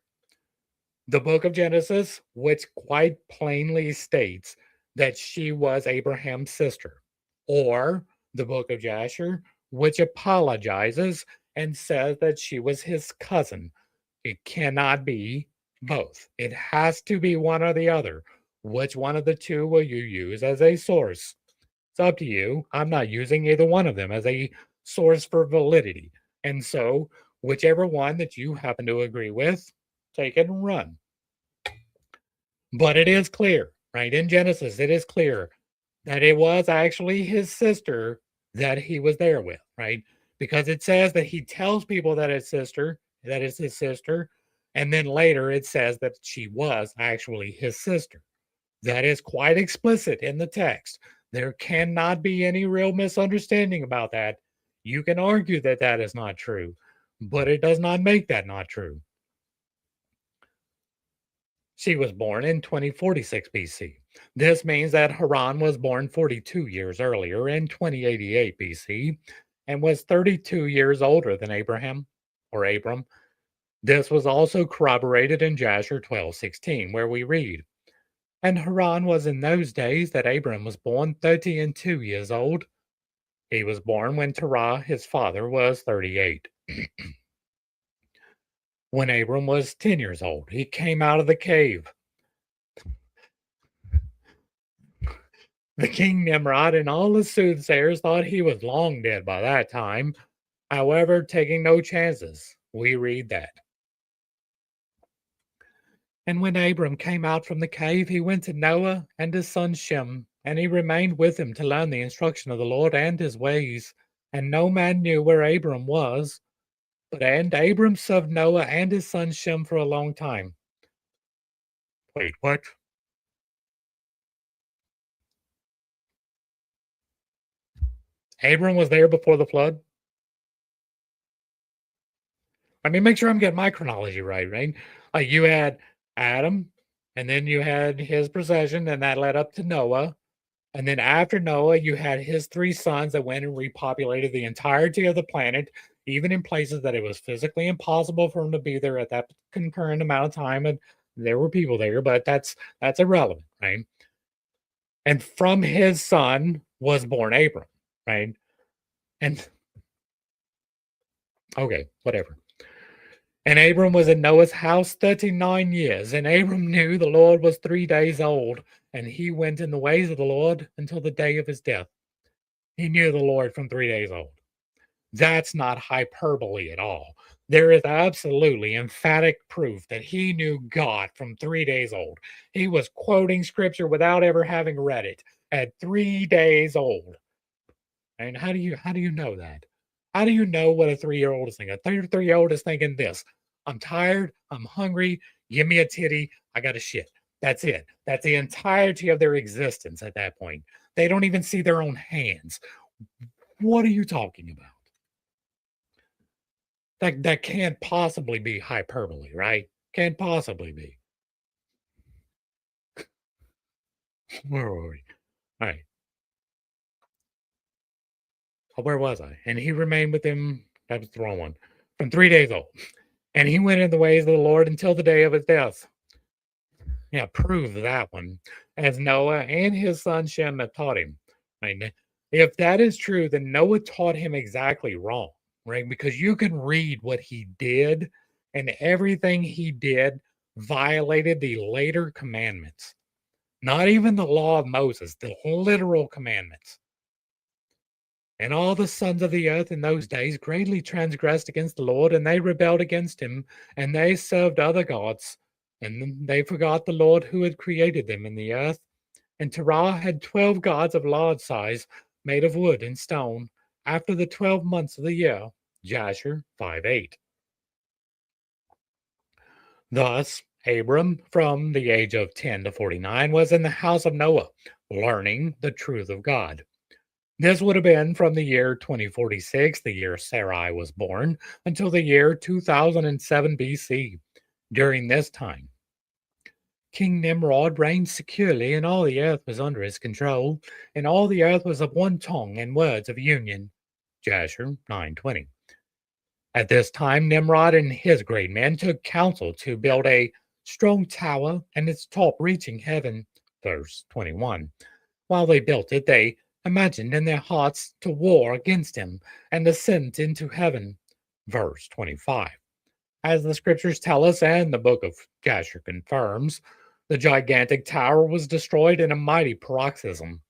the book of Genesis, which quite plainly states that she was Abraham's sister, or the book of Jasher, which apologizes and says that she was his cousin. It cannot be both. It has to be one or the other. Which one of the two will you use as a source? It's up to you. I'm not using either one of them as a source for validity. And so, whichever one that you happen to agree with, take it and run. But it is clear, right? In Genesis, it is clear that it was actually his sister that he was there with, right? Because it says that he tells people that that is his sister, and then later it says that she was actually his sister. That is quite explicit in the text. There cannot be any real misunderstanding about that. You can argue that that is not true, but it does not make that not true. She was born in 2046 BC. This means that Haran was born 42 years earlier in 2088 BC and was 32 years older than Abraham or Abram. This was also corroborated in Jasher 12:16, where we read, "And Haran was in those days that Abram was born 30 and 2 years old. He was born when Terah, his father, was 38. When Abram was 10 years old, he came out of the cave. The king Nimrod and all the soothsayers thought he was long dead by that time. However, taking no chances, we read that. And when Abram came out from the cave, he went to Noah and his son Shem, and he remained with him to learn the instruction of the Lord and his ways. And no man knew where Abram was. And Abram served Noah and his son Shem for a long time." Wait, what? Abram was there before the flood? I mean, make sure I'm getting my chronology right, right? Like you had Adam, and then you had his procession, and that led up to Noah. And then after Noah, you had his three sons that went and repopulated the entirety of the planet, even in places that it was physically impossible for them to be there at that concurrent amount of time. And there were people there, but that's irrelevant, right? And from his son was born Abram, right? And okay, whatever. And Abram was in Noah's house 39 years, and Abram knew the Lord was 3 days old, and he went in the ways of the Lord until the day of his death. He knew the Lord from 3 days old. That's not hyperbole at all. There is absolutely emphatic proof that he knew God from 3 days old. He was quoting scripture without ever having read it at 3 days old. And how do you know that? How do you know what a 3-year-old is thinking? A 3-year-old is thinking this: I'm tired, I'm hungry, give me a titty, I got to shit. That's it. That's the entirety of their existence at that point. They don't even see their own hands. What are you talking about? That can't possibly be hyperbole, right? Can't possibly be. Where were we? All right. Where was I? And he remained with him. That was the wrong one. From 3 days old. And he went in the ways of the Lord until the day of his death. Yeah, prove that one. As Noah and his son Shem have taught him. Right? If that is true, then Noah taught him exactly wrong, right? Because you can read what he did, and everything he did violated the later commandments. Not even the law of Moses, the literal commandments. And all the sons of the earth in those days greatly transgressed against the Lord, and they rebelled against him, and they served other gods, and they forgot the Lord who had created them in the earth. And Terah had 12 gods of large size, made of wood and stone, after the 12 months of the year. Jasher 5:8. Thus, Abram, from the age of 10 to 49, was in the house of Noah, learning the truth of God. This would have been from the year 2046, the year Sarai was born, until the year 2007 BC. During this time, King Nimrod reigned securely, and all the earth was under his control, and all the earth was of one tongue and words of union. Jasher 9:20. At this time, Nimrod and his great men took counsel to build a strong tower and its top reaching heaven. Verse 21. While they built it, they imagined in their hearts to war against him and ascend into heaven. verse 25. As the scriptures tell us and the book of Jasher confirms, the gigantic tower was destroyed in a mighty paroxysm,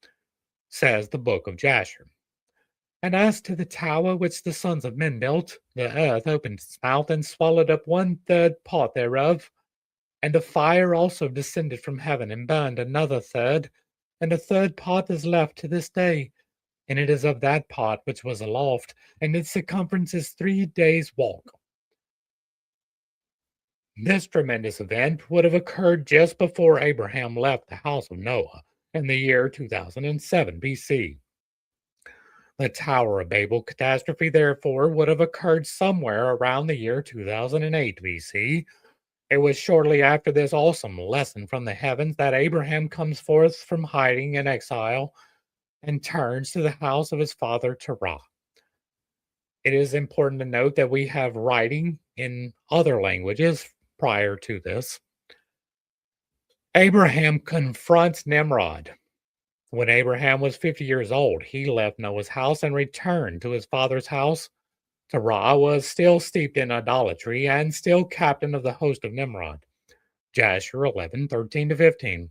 says the book of Jasher. And as to the tower which the sons of men built, the earth opened its mouth and swallowed up 1/3 part thereof. And a fire also descended from heaven and burned another third, and a third part is left to this day. And it is of that part which was aloft, and its circumference is 3 days' walk. This tremendous event would have occurred just before Abraham left the house of Noah in the year 2007 BC. The Tower of Babel catastrophe, therefore, would have occurred somewhere around the year 2008 BC. It was shortly after this awesome lesson from the heavens that Abraham comes forth from hiding in exile and turns to the house of his father Terah. It is important to note that we have writing in other languages prior to this. Abraham confronts Nimrod. When Abraham was 50 years old, he left Noah's house and returned to his father's house. Terah was still steeped in idolatry and still captain of the host of Nimrod. Jasher 11:13-15.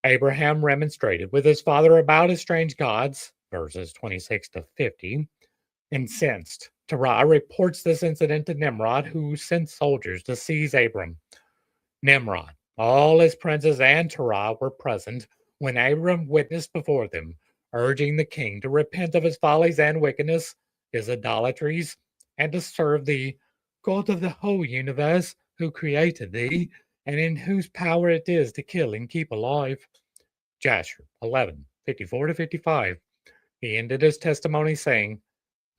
Abraham remonstrated with his father about his strange gods, verses 26-50. Incensed, Terah reports this incident to Nimrod, who sent soldiers to seize Abram. Nimrod, all his princes, and Terah were present when Abram witnessed before them, urging the king to repent of his follies and wickedness, his idolatries, and to serve the God of the whole universe, who created thee, and in whose power it is to kill and keep alive. Jasher 11:54-55. He ended his testimony saying,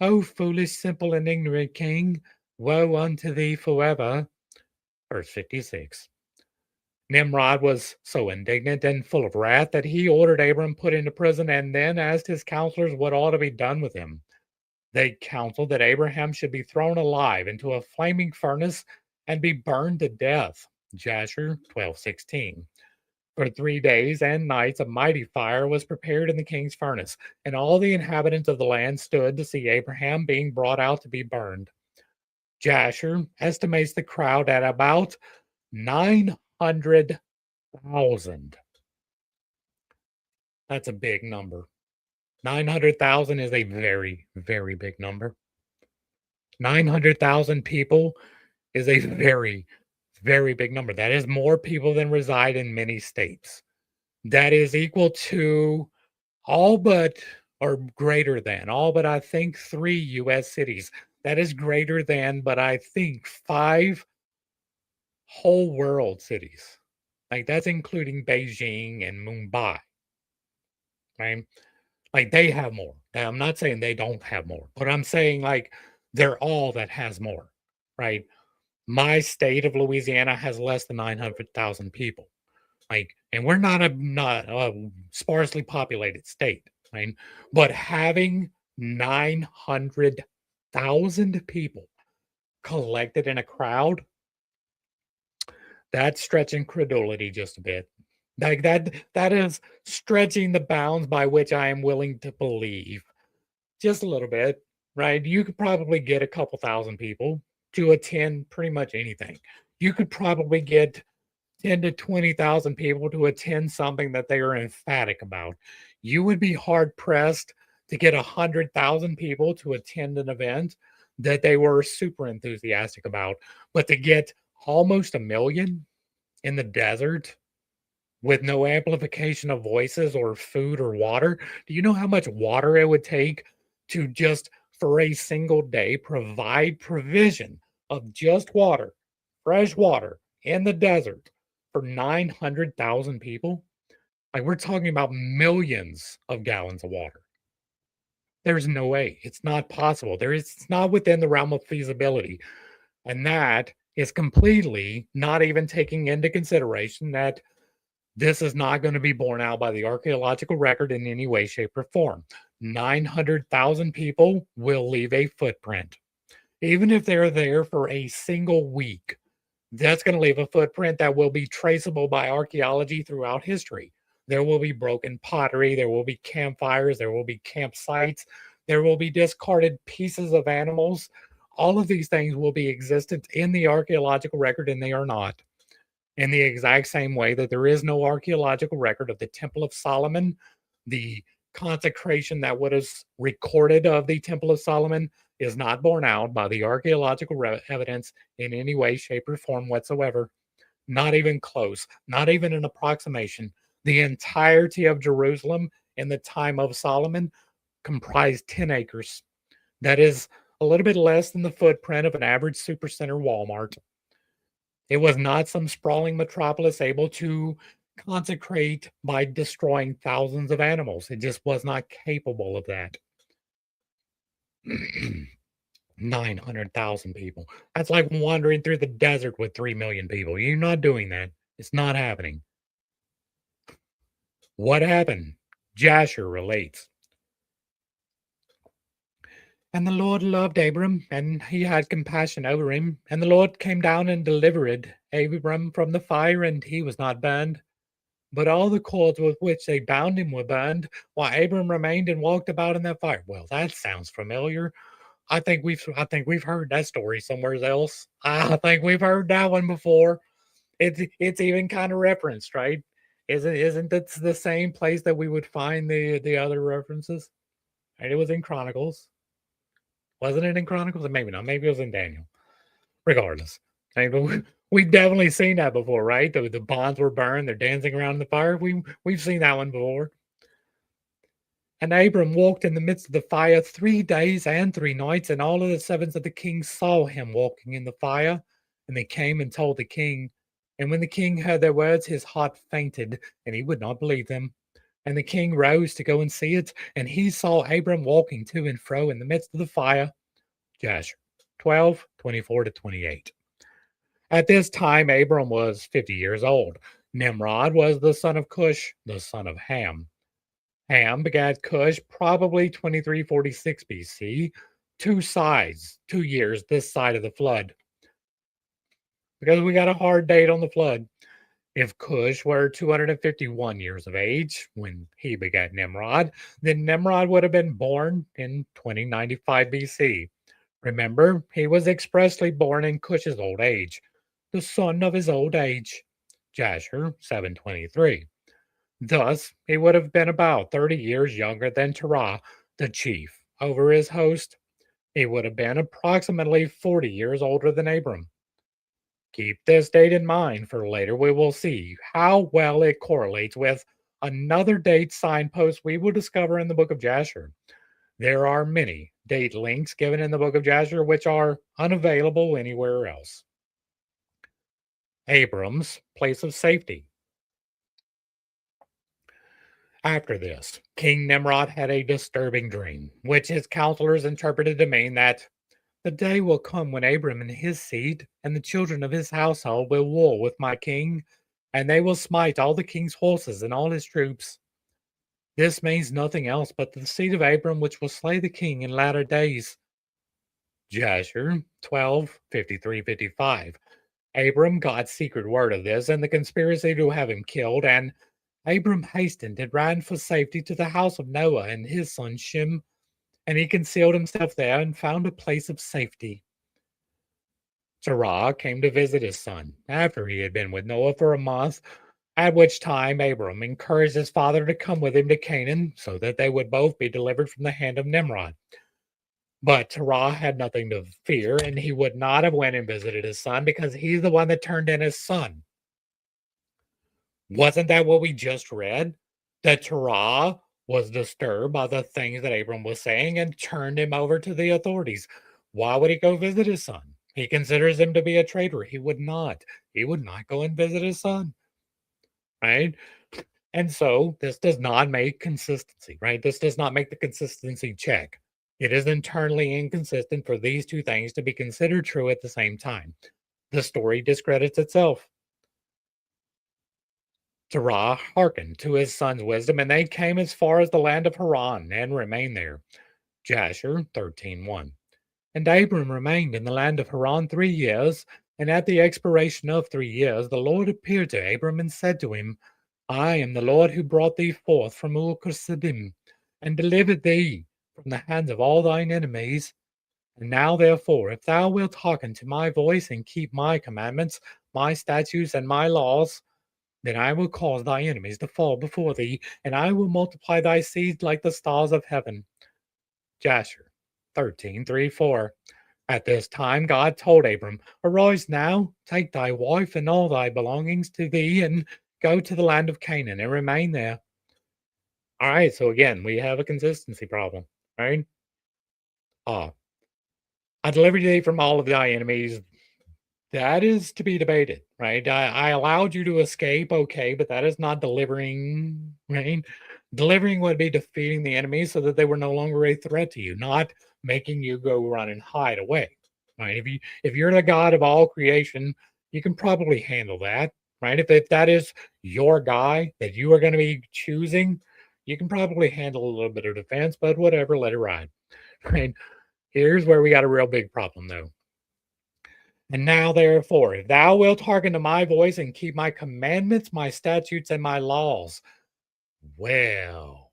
O foolish, simple, and ignorant king, woe unto thee forever. Verse 56. Nimrod was so indignant and full of wrath that he ordered Abram put into prison and then asked his counselors what ought to be done with him. They counseled that Abraham should be thrown alive into a flaming furnace and be burned to death. Jasher 12:16. For 3 days and nights a mighty fire was prepared in the king's furnace, and all the inhabitants of the land stood to see Abraham being brought out to be burned. Jasher estimates the crowd at about 900,000. That's a big number. 900,000 is a very, very big number. 900,000 people is a very, very big number. That is more people than reside in many states. That is equal to all but, or greater than, all but I think 3 US cities. That is greater than, but I think 5 whole world cities. Like that's including Beijing and Mumbai, right? Like they have more. Now, I'm not saying they don't have more, but I'm saying like they're all that has more, right? My state of Louisiana has less than 900,000 people. Like, and we're not a sparsely populated state, right? But having 900,000 people collected in a crowd, that's stretching credulity just a bit. Like that is stretching the bounds by which I am willing to believe. Just a little bit, right? You could probably get a couple thousand people to attend pretty much anything. You could probably get 10 to 20,000 people to attend something that they are emphatic about. You would be hard pressed to get 100,000 people to attend an event that they were super enthusiastic about, but to get almost a million in the desert with no amplification of voices or food or water. Do you know how much water it would take to just for a single day provide provision of just water, fresh water in the desert for 900,000 people? Like we're talking about millions of gallons of water. There's no way. It's not possible. It's not within the realm of feasibility. And that is completely not even taking into consideration that this is not going to be borne out by the archaeological record in any way, shape, or form. 900,000 people will leave a footprint. Even if they're there for a single week, that's going to leave a footprint that will be traceable by archaeology throughout history. There will be broken pottery, there will be campfires, there will be campsites, there will be discarded pieces of animals, All of these things will be existent in the archaeological record, and they are not. In the exact same way that there is no archaeological record of the Temple of Solomon, the consecration that was recorded of the Temple of Solomon is not borne out by the archaeological evidence in any way, shape, or form whatsoever. Not even close, not even an approximation. The entirety of Jerusalem in the time of Solomon comprised 10 acres. That is a little bit less than the footprint of an average supercenter Walmart. It was not some sprawling metropolis able to consecrate by destroying thousands of animals. It just was not capable of that. 900,000 people. That's like wandering through the desert with 3 million people. You're not doing that. It's not happening. What happened? Jasher relates. And the Lord loved Abram, and he had compassion over him. And the Lord came down and delivered Abram from the fire, and he was not burned. But all the cords with which they bound him were burned, while Abram remained and walked about in that fire. Well, that sounds familiar. I think we've heard that story somewhere else. I think we've heard that one before. It's even kind of referenced, right? Isn't it the same place that we would find the other references? And it was in Chronicles. Wasn't it in Chronicles? Maybe not. Maybe it was in Daniel. Regardless, I mean, we've definitely seen that before, right? The bonds were burned. They're dancing around in the fire. We've seen that one before. And Abram walked in the midst of the fire 3 days and 3 nights, and all of the servants of the king saw him walking in the fire. And they came and told the king. And when the king heard their words, his heart fainted, and he would not believe them. And the king rose to go and see it, and he saw Abram walking to and fro in the midst of the fire. Jasher 12:24-28. At this time, Abram was 50 years old. Nimrod was the son of Cush, the son of Ham. Ham begat Cush probably 2346 BC, 2 years this side of the flood. Because we got a hard date on the flood. If Cush were 251 years of age when he begat Nimrod, then Nimrod would have been born in 2095 BC. Remember, he was expressly born in Cush's old age, the son of his old age. Jasher 723. Thus, he would have been about 30 years younger than Terah, the chief, over his host. He would have been approximately 40 years older than Abram. Keep this date in mind, for later we will see how well it correlates with another date signpost we will discover in the book of Jasher. There are many date links given in the book of Jasher which are unavailable anywhere else. Abram's place of safety. After this, King Nimrod had a disturbing dream, which his counselors interpreted to mean that the day will come when Abram and his seed and the children of his household will war with my king, and they will smite all the king's horses and all his troops. This means nothing else but the seed of Abram which will slay the king in latter days. Jasher 12:53-55. Abram got secret word of this and the conspiracy to have him killed, and Abram hastened and ran for safety to the house of Noah and his son Shem, and he concealed himself there and found a place of safety. Terah came to visit his son after he had been with Noah for a month, at which time Abram encouraged his father to come with him to Canaan so that they would both be delivered from the hand of Nimrod. But Terah had nothing to fear, and he would not have went and visited his son because he's the one that turned in his son. Wasn't that what we just read? That Terah was disturbed by the things that Abram was saying and turned him over to the authorities. Why would he go visit his son? He considers him to be a traitor. He would not. He would not go and visit his son. Right? And so this does not make consistency, right? This does not make the consistency check. It is internally inconsistent for these two things to be considered true at the same time. The story discredits itself. Terah hearkened to his son's wisdom, and they came as far as the land of Haran and remained there. Jasher 13:1. And Abram remained in the land of Haran 3 years, and at the expiration of 3 years the Lord appeared to Abram and said to him, I am the Lord who brought thee forth from Ur Kasdim, and delivered thee from the hands of all thine enemies. And now, therefore, if thou wilt hearken to my voice and keep my commandments, my statutes, and my laws, then I will cause thy enemies to fall before thee, and I will multiply thy seed like the stars of heaven. Jasher 13:3-4. At this time, God told Abram, arise now, take thy wife and all thy belongings to thee, and go to the land of Canaan and remain there. All right, so again, we have a consistency problem, right? Ah, I delivered thee from all of thy enemies. That is to be debated, right? I allowed you to escape, okay, but that is not delivering, right? Delivering would be defeating the enemy so that they were no longer a threat to you, not making you go run and hide away, right? If you're the God of all creation, you can probably handle that, right? If that is your guy that you are going to be choosing, you can probably handle a little bit of defense, but whatever, let it ride, right? Here's where we got a real big problem, though. And now, therefore, if thou wilt hearken to my voice and keep my commandments, my statutes, and my laws, well,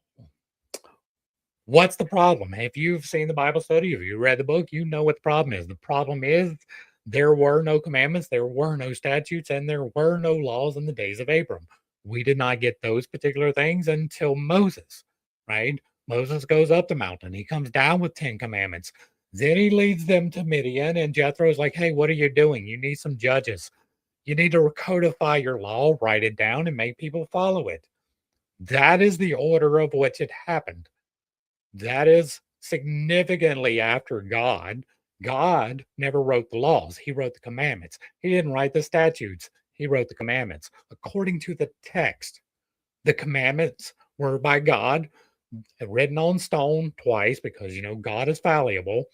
what's the problem? If you've seen the Bible study, if you read the book, you know what the problem is. The problem is there were no commandments, there were no statutes, and there were no laws in the days of Abram. We did not get those particular things until Moses, right? Moses goes up the mountain, he comes down with 10 commandments. Then he leads them to Midian, and Jethro's like, hey, what are you doing? You need some judges. You need to codify your law, write it down, and make people follow it. That is the order of which it happened. That is significantly after God. God never wrote the laws, he wrote the commandments. He didn't write the statutes, he wrote the commandments. According to the text, the commandments were by God, written on stone twice because, God is fallible.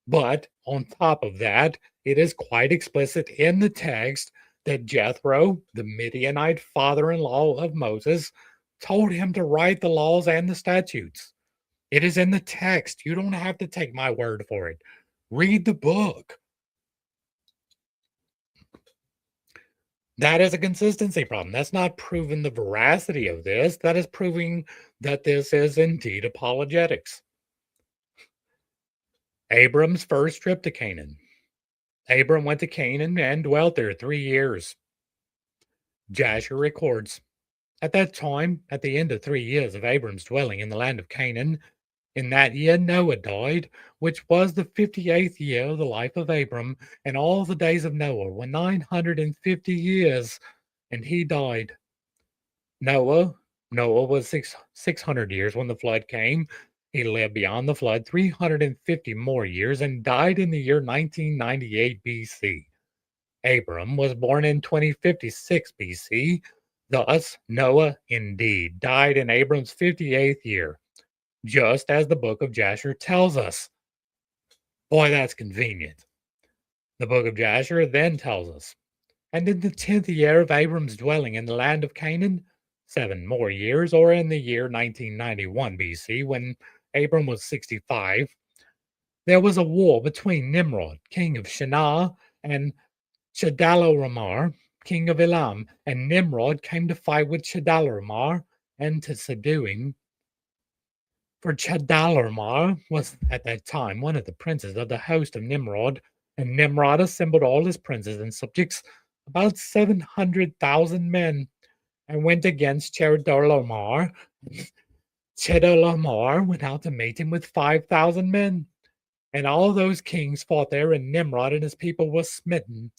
But on top of that, it is quite explicit in the text that Jethro, the Midianite father in law of Moses, told him to write the laws and the statutes. It is in the text. You don't have to take my word for it. Read the book. That is a consistency problem. That's not proving the veracity of this. That is proving that this is indeed apologetics. Abram's first trip to Canaan. Abram went to Canaan and dwelt there 3 years. Jasher records, at that time, at the end of 3 years of Abram's dwelling in the land of Canaan, in that year Noah died, which was the 58th year of the life of Abram, and all the days of Noah were 950 years, and he died. Noah was 600 years when the flood came. He lived beyond the flood 350 more years and died in the year 1998 BC. Abram was born in 2056 BC. Thus, Noah indeed died in Abram's 58th year, just as the book of Jasher tells us. Boy, that's convenient. The book of Jasher then tells us, and in the 10th year of Abram's dwelling in the land of Canaan, 7 more years, or in the year 1991 BC, when Abram was 65, there was a war between Nimrod, king of Shinar, and Chedorlaomer, king of Elam, and Nimrod came to fight with Chedorlaomer and to subdue him. For Chedorlaomer was at that time one of the princes of the host of Nimrod, and Nimrod assembled all his princes and subjects, about 700,000 men, and went against Chedorlaomer. Chedorlaomer went out to meet him with 5,000 men. And all those kings fought there, and Nimrod and his people were smitten.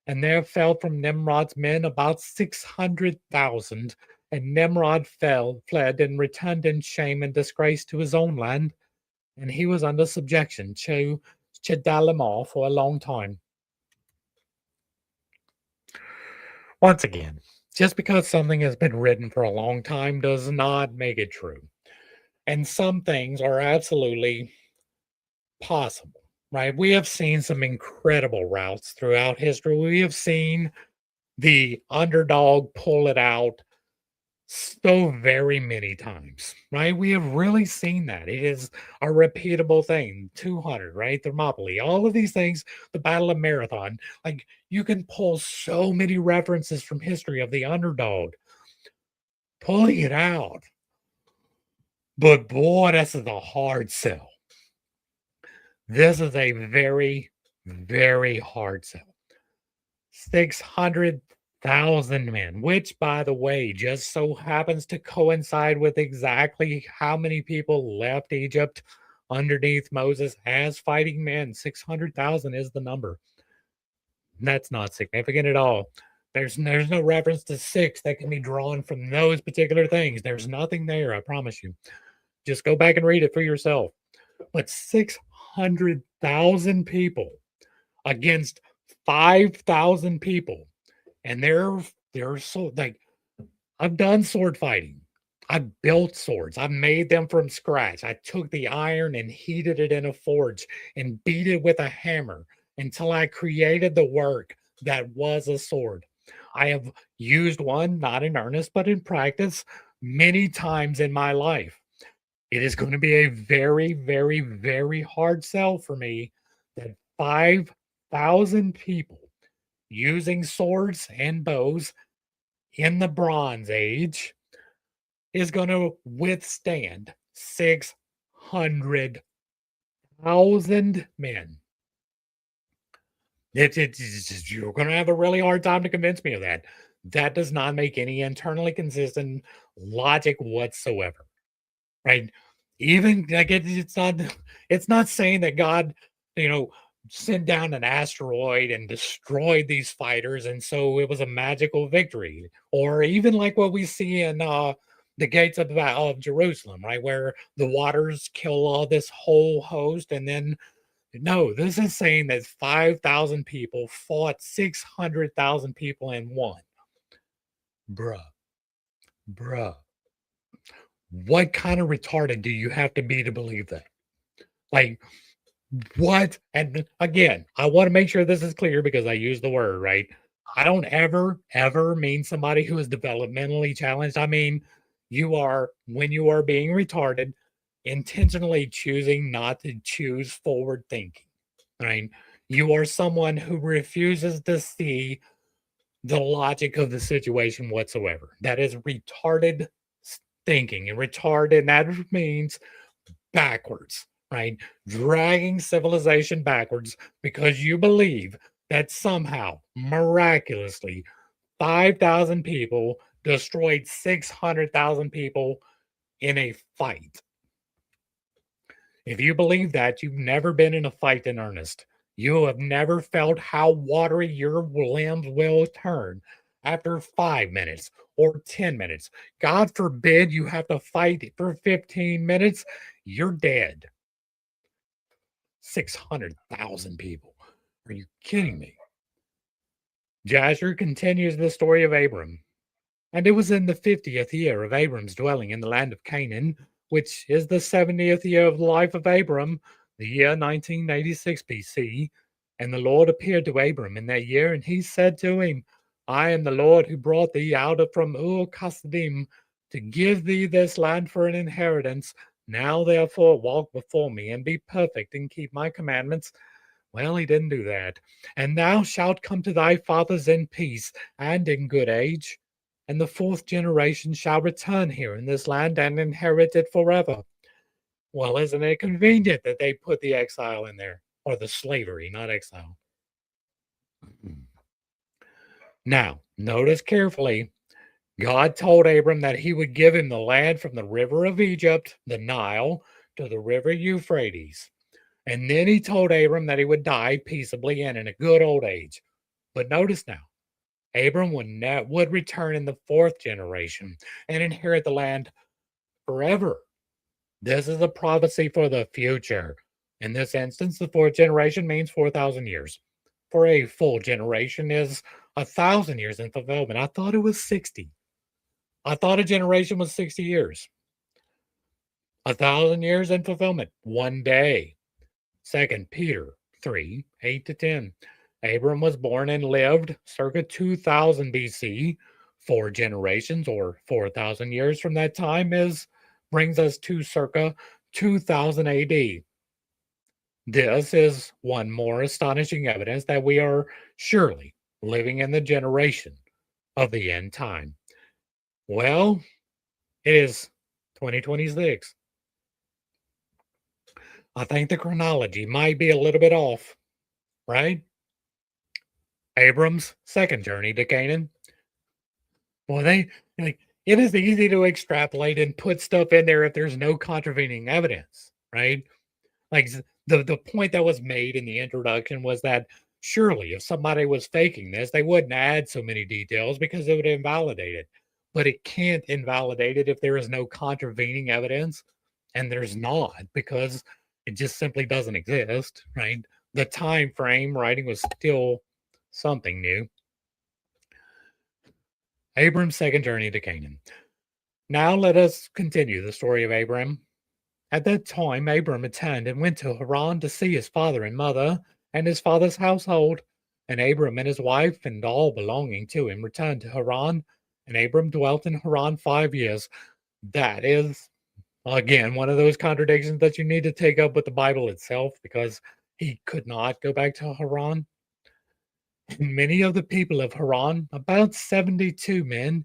And there fell from Nimrod's men about 600,000. And Nimrod fled, and returned in shame and disgrace to his own land. And he was under subjection to Chedorlaomer for a long time. Once again, just because something has been written for a long time does not make it true. And some things are absolutely possible, right? We have seen some incredible routes throughout history. We have seen the underdog pull it out so very many times, right? We have really seen that. It is a repeatable thing. 200, right? Thermopylae, all of these things, the Battle of Marathon. Like, you can pull so many references from history of the underdog pulling it out. But boy, this is a hard sell. This is a very, very hard sell. 600,000 men, which, by the way, just so happens to coincide with exactly how many people left Egypt underneath Moses as fighting men. 600,000 is the number. That's not significant at all. There's no reference to six that can be drawn from those particular things. There's nothing there, I promise you. Just go back and read it for yourself. But 600,000 people against 5,000 people. And they're so like I've done sword fighting. I built swords. I made them from scratch. I took the iron and heated it in a forge and beat it with a hammer until I created the work that was a sword. I have used one, not in earnest, but in practice, many times in my life. It is going to be a very, very, very hard sell for me that 5,000 people using swords and bows in the Bronze Age is going to withstand 600,000 men. You're going to have a really hard time to convince me of that. That does not make any internally consistent logic whatsoever, right? Even like it's not saying that God, you know, sent down an asteroid and destroyed these fighters, and so it was a magical victory, or even like what we see in the gates of Jerusalem, right, where the waters kill all this whole host, and then no, this is saying that 5,000 people fought 600,000 people in one. Bruh, bruh. What kind of retarded do you have to be to believe that? Like, what? And again, I want to make sure this is clear because I use the word, right? I don't ever mean somebody who is developmentally challenged. I mean, when you are being retarded, intentionally choosing not to choose forward thinking, right? You are someone who refuses to see the logic of the situation whatsoever. That is retarded thinking, and retarded, that means backwards, right? Dragging civilization backwards because you believe that somehow, miraculously, 5,000 people destroyed 600,000 people in a fight. If you believe that, you've never been in a fight in earnest. You have never felt how watery your limbs will turn after 5 minutes or 10 minutes. God forbid you have to fight for 15 minutes. You're dead. 600,000 people. Are you kidding me? Jasher continues the story of Abram. And it was in the 50th year of Abram's dwelling in the land of Canaan, which is the 70th year of the life of Abram, the year 1986 BC. And the Lord appeared to Abram in that year, and he said to him, I am the Lord who brought thee out of from Ur Kasdim to give thee this land for an inheritance. Now therefore walk before me and be perfect and keep my commandments. Well, he didn't do that. And thou shalt come to thy fathers in peace and in good age, and the fourth generation shall return here in this land and inherit it forever. Well, isn't it convenient that they put the exile in there, or the slavery, not exile? Now, notice carefully, God told Abram that he would give him the land from the river of Egypt, the Nile, to the river Euphrates. And then he told Abram that he would die peaceably and in a good old age. But notice now, Abram would return in the fourth generation and inherit the land forever. This is a prophecy for the future. In this instance, the fourth generation means 4,000 years. For a full generation is 1,000 years in fulfillment. I thought it was 60. I thought a generation was 60 years. 1,000 years in fulfillment. One day. Second Peter 3, 8 to 10. Abram was born and lived circa 2000 BC. 4 generations or 4,000 years from that time brings us to circa 2000 AD. This is one more astonishing evidence that we are surely living in the generation of the end time. Well, it is 2026. I think the chronology might be a little bit off, right? Abram's second journey to Canaan. Well, they like it is easy to extrapolate and put stuff in there if there's no contravening evidence, right? Like the point that was made in the introduction was that surely if somebody was faking this, they wouldn't add so many details because it would invalidate it. But it can't invalidate it if there is no contravening evidence, and there's not because it just simply doesn't exist, right? The time frame writing was still something new. Abram's second journey to Canaan. Now let us continue the story of Abram. At that time, Abram returned and went to Haran to see his father and mother and his father's household. And Abram and his wife and all belonging to him returned to Haran. And Abram dwelt in Haran 5 years. That is, again, one of those contradictions that you need to take up with the Bible itself because he could not go back to Haran. And many of the people of Haran, about 72 men,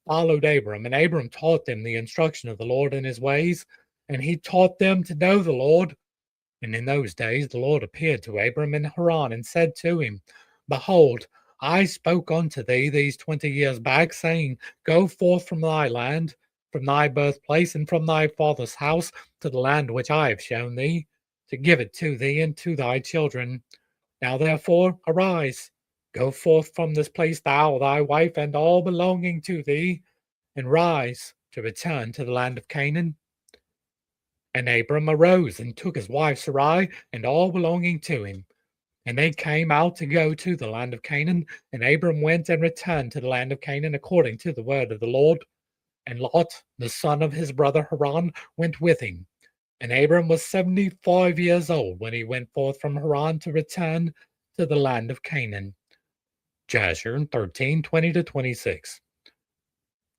followed Abram, and Abram taught them the instruction of the Lord in his ways, and he taught them to know the Lord. And in those days the Lord appeared to Abram in Haran and said to him, Behold, I spoke unto thee these 20 years back, saying, Go forth from thy land, from thy birthplace, and from thy father's house, to the land which I have shown thee, to give it to thee and to thy children. Now therefore arise, go forth from this place, thou, thy wife, and all belonging to thee, and rise to return to the land of Canaan. And Abram arose and took his wife Sarai and all belonging to him. And they came out to go to the land of Canaan. And Abram went and returned to the land of Canaan according to the word of the Lord. And Lot, the son of his brother Haran, went with him. And Abram was 75 years old when he went forth from Haran to return to the land of Canaan. Jasher 13:20 to 26.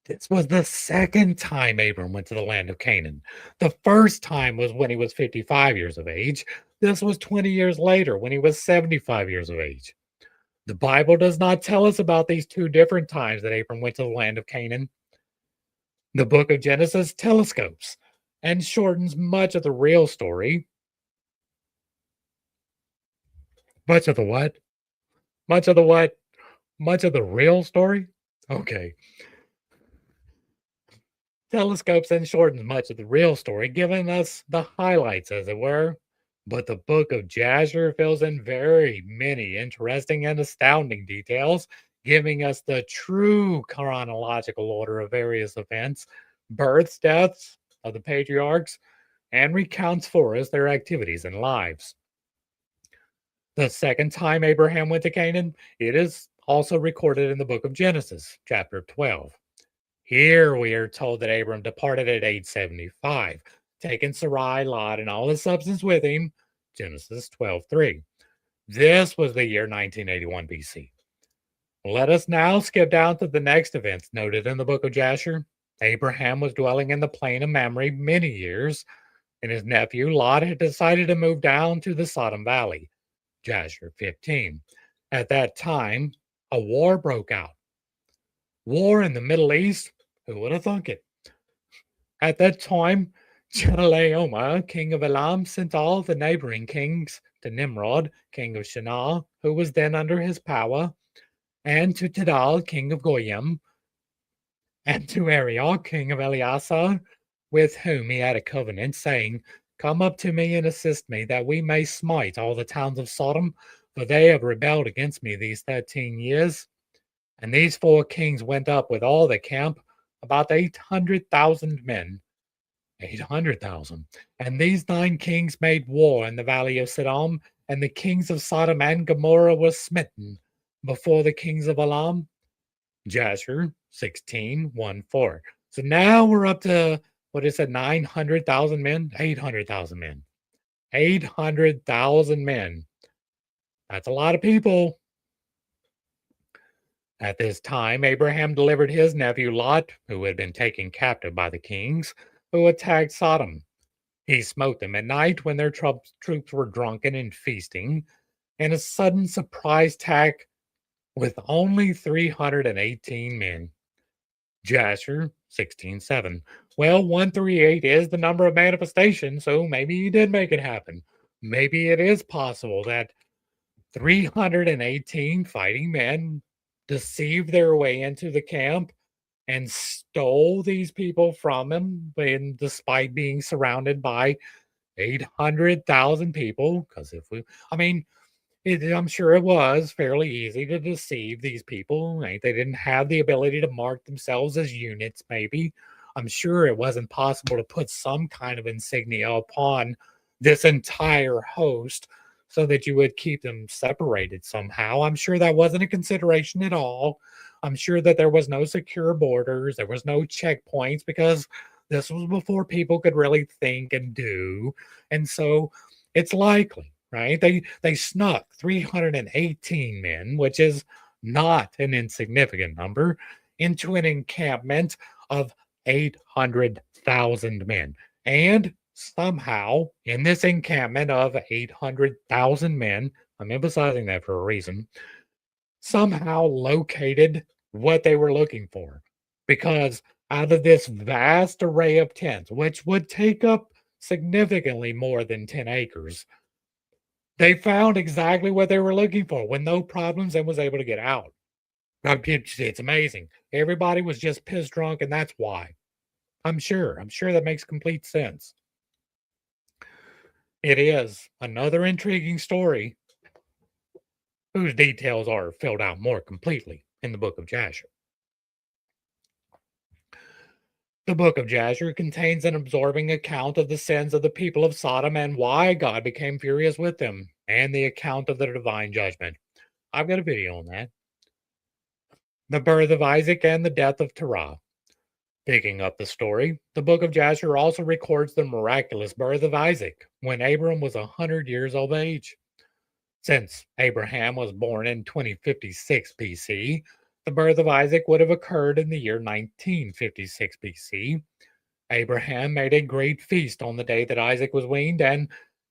This was the second time Abram went to the land of Canaan. The first time was when he was 55 years of age. This was 20 years later when he was 75 years of age. The Bible does not tell us about these two different times that Abram went to the land of Canaan. The book of Genesis telescopes and shortens much of the real story. Much of the what? Much of the what? Much of the real story? Okay. Telescopes and shortens much of the real story, giving us the highlights, as it were. But the book of Jasher fills in very many interesting and astounding details, giving us the true chronological order of various events, births, deaths of the patriarchs, and recounts for us their activities and lives. The second time Abraham went to Canaan, it is also recorded in the book of Genesis, chapter 12. Here we are told that Abram departed at age 75, taking Sarai, Lot, and all his substance with him. Genesis 12:3. This was the year 1981 BC. Let us now skip down to the next events noted in the book of Jasher. Abraham was dwelling in the plain of Mamre many years, and his nephew Lot had decided to move down to the Sodom Valley. Jasher 15. At that time, a war broke out. War in the Middle East? Who would have thunk it? At that time, Chedorlaomer, king of Elam, sent all the neighboring kings to Nimrod, king of Shinar, who was then under his power, and to Tidal, king of Goyim, and to Arioch, king of Eleazar, with whom he had a covenant, saying, Come up to me and assist me, that we may smite all the towns of Sodom, for they have rebelled against me these 13 years. And these four kings went up with all the camp, about 800,000 men. 800,000. And these 9 kings made war in the valley of Sodom, and the kings of Sodom and Gomorrah were smitten before the kings of Elam. Jasher 16:1-4. So now we're up to, what is it, 900,000 men? 800,000 men. 800,000 men. That's a lot of people. At this time, Abraham delivered his nephew Lot, who had been taken captive by the kings, who attacked Sodom. He smote them at night when their troops were drunken and feasting, in a sudden surprise attack with only 318 men. Jasher, 16:7. Well, 138 is the number of manifestation, so maybe he did make it happen. Maybe it is possible that 318 fighting men deceived their way into the camp and stole these people from him, and despite being surrounded by 800,000 people. Because if we, I mean, I'm sure it was fairly easy to deceive these people. Right? They didn't have the ability to mark themselves as units, maybe. I'm sure it wasn't possible to put some kind of insignia upon this entire host so that you would keep them separated somehow. I'm sure that wasn't a consideration at all. I'm sure that there was no secure borders, there was no checkpoints because this was before people could really think and do. And so it's likely, right? They snuck 318 men, which is not an insignificant number, into an encampment of 800,000 men. And somehow, in this encampment of 800,000 men, I'm emphasizing that for a reason, somehow located what they were looking for. Because out of this vast array of tents, which would take up significantly more than 10 acres, they found exactly what they were looking for with no problems and was able to get out. It's amazing. Everybody was just piss drunk, and that's why. I'm sure. I'm sure that makes complete sense. It is another intriguing story whose details are filled out more completely in the book of Jasher. The book of Jasher contains an absorbing account of the sins of the people of Sodom and why God became furious with them, and the account of the divine judgment. I've got a video on that. The birth of Isaac and the death of Terah. Picking up the story, the book of Jasher also records the miraculous birth of Isaac when Abram was 100 years of age. Since Abraham was born in 2056 BC, the birth of Isaac would have occurred in the year 1956 BC. Abraham made a great feast on the day that Isaac was weaned, and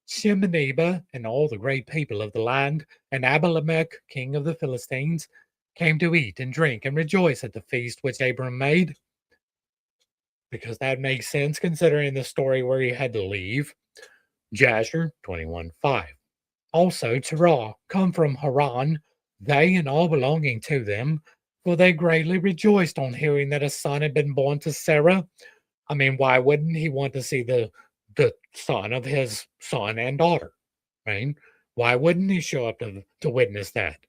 Shemineba and all the great people of the land, and Abimelech, king of the Philistines, came to eat and drink and rejoice at the feast which Abram made. Because that makes sense considering the story where he had to leave. Jasher 21:5. Also, Terah come from Haran, they and all belonging to them, for they greatly rejoiced on hearing that a son had been born to Sarah. I mean, why wouldn't he want to see the son of his son and daughter? Right? Why wouldn't he show up to witness that?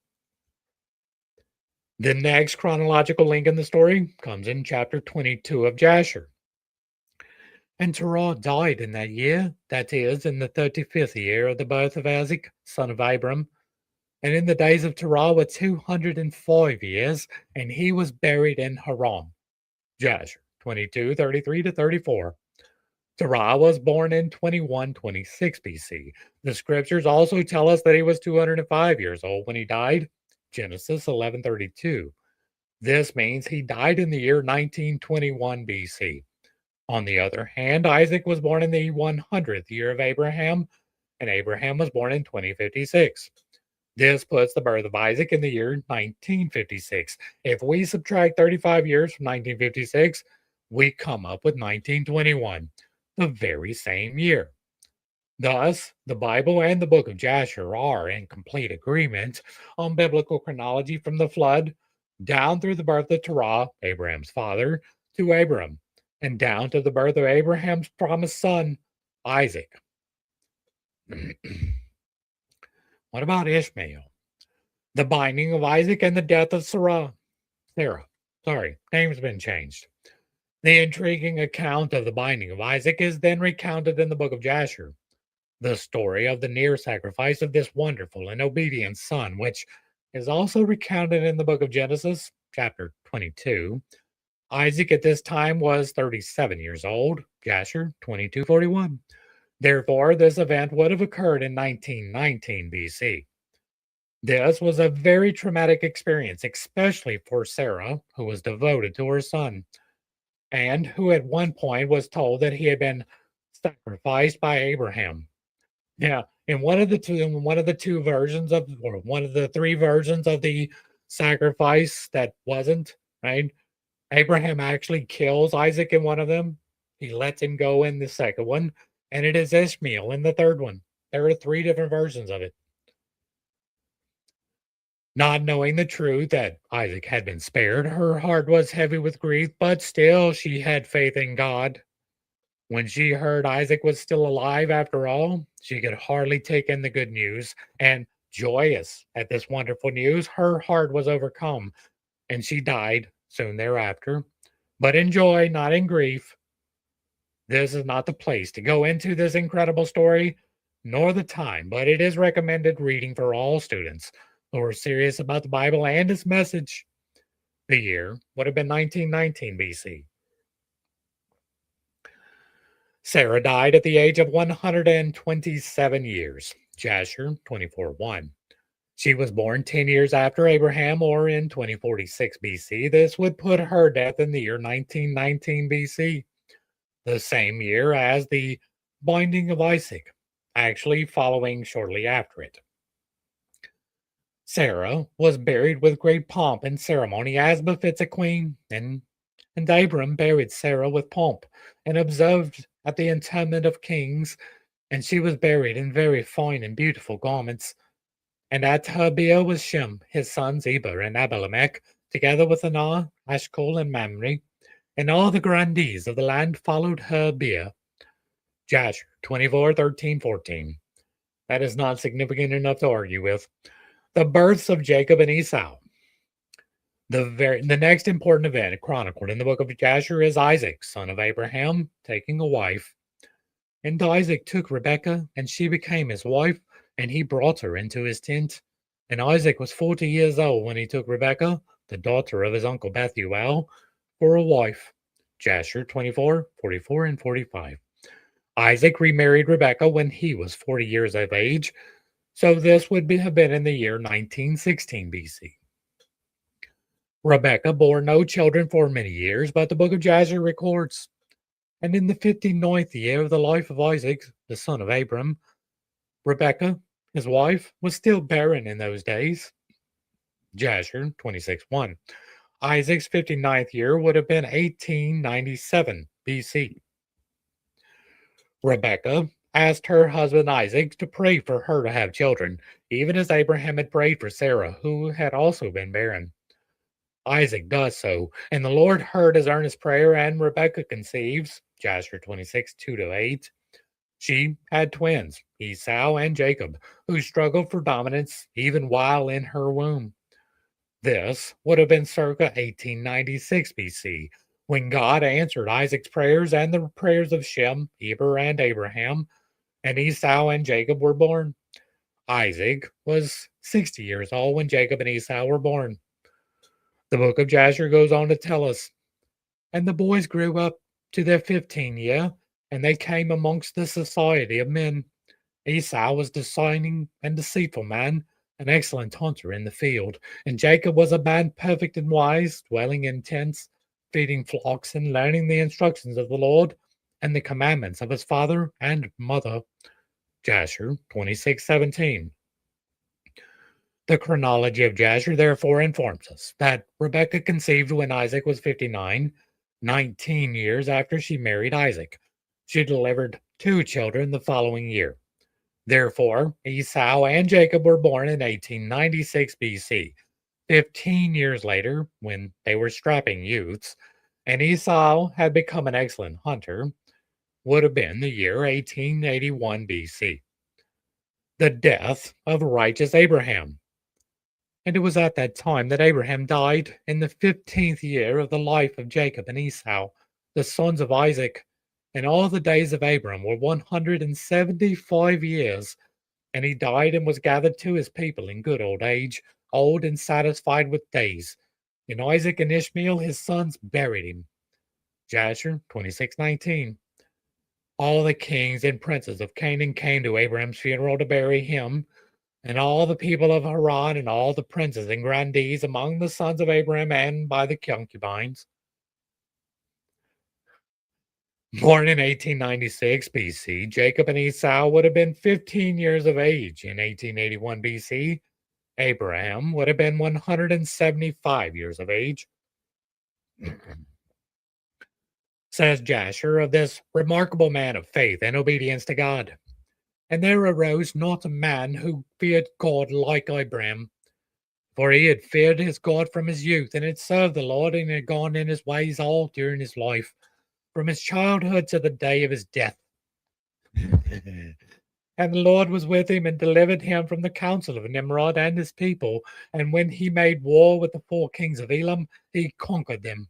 The next chronological link in the story comes in chapter 22 of Jasher. And Terah died in that year, that is, in the 35th year of the birth of Isaac, son of Abram. And in the days of Terah were 205 years, and he was buried in Haran. Jasher 22:33 to 34. Terah was born in 2126 BC. The scriptures also tell us that he was 205 years old when he died. Genesis 11:32. This means he died in the year 1921 BC. On the other hand, Isaac was born in the 100th year of Abraham, and Abraham was born in 2056. This puts the birth of Isaac in the year 1956. If we subtract 35 years from 1956, we come up with 1921, the very same year. Thus, the Bible and the book of Jasher are in complete agreement on biblical chronology from the flood down through the birth of Terah, Abraham's father, to Abram, and down to the birth of Abraham's promised son, Isaac. What about Ishmael? The binding of Isaac and the death of Sarah. Sorry, name's been changed. The intriguing account of the binding of Isaac is then recounted in the book of Jasher. The story of the near sacrifice of this wonderful and obedient son, which is also recounted in the book of Genesis, chapter 22. Isaac at this time was 37 years old, Jasher 22:41. Therefore, this event would have occurred in 1919 BC. This was a very traumatic experience, especially for Sarah, who was devoted to her son, and who at one point was told that he had been sacrificed by Abraham. Yeah, one of the two versions of, or one of the three versions of the sacrifice that wasn't, right? Abraham actually kills Isaac in one of them. He lets him go in the second one, and it is Ishmael in the third one. There are three different versions of it. Not knowing the truth that Isaac had been spared, her heart was heavy with grief, but still she had faith in God. When she heard Isaac was still alive after all, she could hardly take in the good news, and joyous at this wonderful news, her heart was overcome, and she died soon thereafter. But in joy, not in grief. This is not the place to go into this incredible story, nor the time, but it is recommended reading for all students who are serious about the Bible and its message. The year would have been 1919 BC. Sarah died at the age of 127 years. Jasher, 24:1. She was born 10 years after Abraham, or in 2046 BC. This would put her death in the year 1919 BC, the same year as the binding of Isaac, actually following shortly after it. Sarah was buried with great pomp and ceremony, as befits a queen, and Abram buried Sarah with pomp and observed at the interment of kings, and she was buried in very fine and beautiful garments. And at her bier was Shem, his sons Eber and Abimelech, together with Anah, Ashcol, and Mamre, and all the grandees of the land followed her bier. Jasher 24:13-14. That is not significant enough to argue with. The births of Jacob and Esau. The next important event chronicled in the book of Jasher is Isaac, son of Abraham, taking a wife. And Isaac took Rebekah, and she became his wife, and he brought her into his tent. And Isaac was 40 years old when he took Rebekah, the daughter of his uncle Bethuel, for a wife. Jasher 24:44 and 45. Isaac remarried Rebekah when he was 40 years of age, so this would have been in the year 1916 BC. Rebekah bore no children for many years, but the book of Jasher records, and in the 59th year of the life of Isaac, the son of Abram, Rebekah, his wife, was still barren in those days. Jasher 26:1. Isaac's 59th year would have been 1897 BC. Rebekah asked her husband Isaac to pray for her to have children, even as Abraham had prayed for Sarah, who had also been barren. Isaac does so, and the Lord heard his earnest prayer, and Rebekah conceives. Jasher 26:2-8. She had twins, Esau and Jacob, who struggled for dominance even while in her womb. This would have been circa 1896 BC, when God answered Isaac's prayers and the prayers of Shem, Eber, and Abraham, and Esau and Jacob were born. Isaac was 60 years old when Jacob and Esau were born. The book of Jasher goes on to tell us, and the boys grew up to their 15th year, and they came amongst the society of men. Esau was designing and deceitful man, an excellent hunter in the field, and Jacob was a man perfect and wise, dwelling in tents, feeding flocks, and learning the instructions of the Lord and the commandments of his father and mother. Jasher 26:17. The chronology of Jasher therefore informs us that Rebekah conceived when Isaac was 59, 19 years after she married Isaac. She delivered two children the following year. Therefore, Esau and Jacob were born in 1896 BC, 15 years later, when they were strapping youths, and Esau had become an excellent hunter, would have been the year 1881 BC. The death of righteous Abraham. And it was at that time that Abraham died in the 15th year of the life of Jacob and Esau, the sons of Isaac. And all the days of Abram were 175 years. And he died and was gathered to his people in good old age, old and satisfied with days. And Isaac and Ishmael, his sons, buried him. Jasher 26:19. All the kings and princes of Canaan came to Abraham's funeral to bury him, and all the people of Haran, and all the princes and grandees among the sons of Abraham, and by the concubines. Born in 1896 BC, Jacob and Esau would have been 15 years of age in 1881 BC. Abraham would have been 175 years of age. Says Jasher of this remarkable man of faith and obedience to God. And there arose not a man who feared God like Abraham, for he had feared his God from his youth, and had served the Lord, and had gone in his ways all during his life, from his childhood to the day of his death. And the Lord was with him and delivered him from the counsel of Nimrod and his people. And when he made war with the 4 kings of Elam, he conquered them.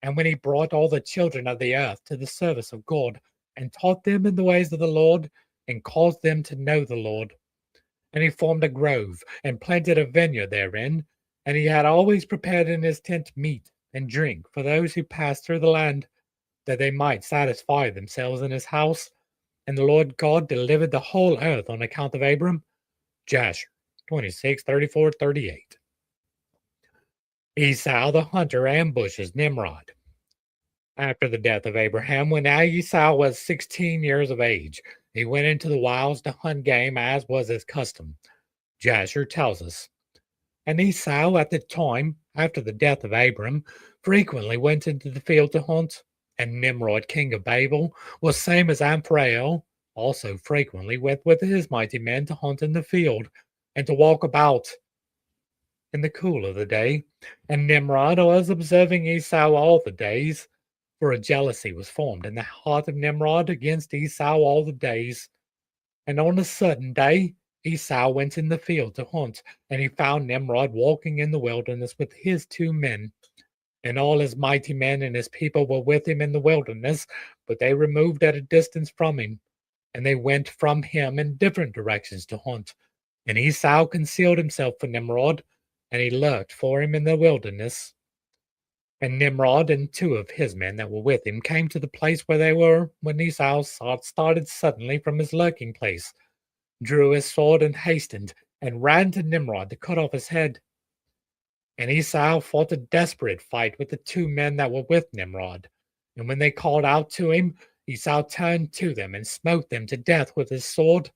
And when he brought all the children of the earth to the service of God, and taught them in the ways of the Lord, and caused them to know the Lord. And he formed a grove, and planted a vineyard therein. And he had always prepared in his tent meat and drink for those who passed through the land, that they might satisfy themselves in his house. And the Lord God delivered the whole earth on account of Abram. Jasher 26:34-38. Esau the hunter ambushes Nimrod. After the death of Abraham, when Esau was 16 years of age, he went into the wilds to hunt game as was his custom. Jasher tells us. And Esau at the time, after the death of Abram, frequently went into the field to hunt. And Nimrod, king of Babel, was same as Amphrael, also frequently went with his mighty men to hunt in the field, and to walk about in the cool of the day. And Nimrod was observing Esau all the days, for a jealousy was formed in the heart of Nimrod against Esau all the days. And on a certain day, Esau went in the field to hunt, and he found Nimrod walking in the wilderness with his 2 men. And all his mighty men and his people were with him in the wilderness, but they removed at a distance from him, and they went from him in different directions to hunt. And Esau concealed himself from Nimrod, and he lurked for him in the wilderness. And Nimrod and 2 of his men that were with him came to the place where they were, when Esau started suddenly from his lurking place, drew his sword and hastened, and ran to Nimrod to cut off his head. And Esau fought a desperate fight with the 2 men that were with Nimrod. And when they called out to him, Esau turned to them and smote them to death with his sword.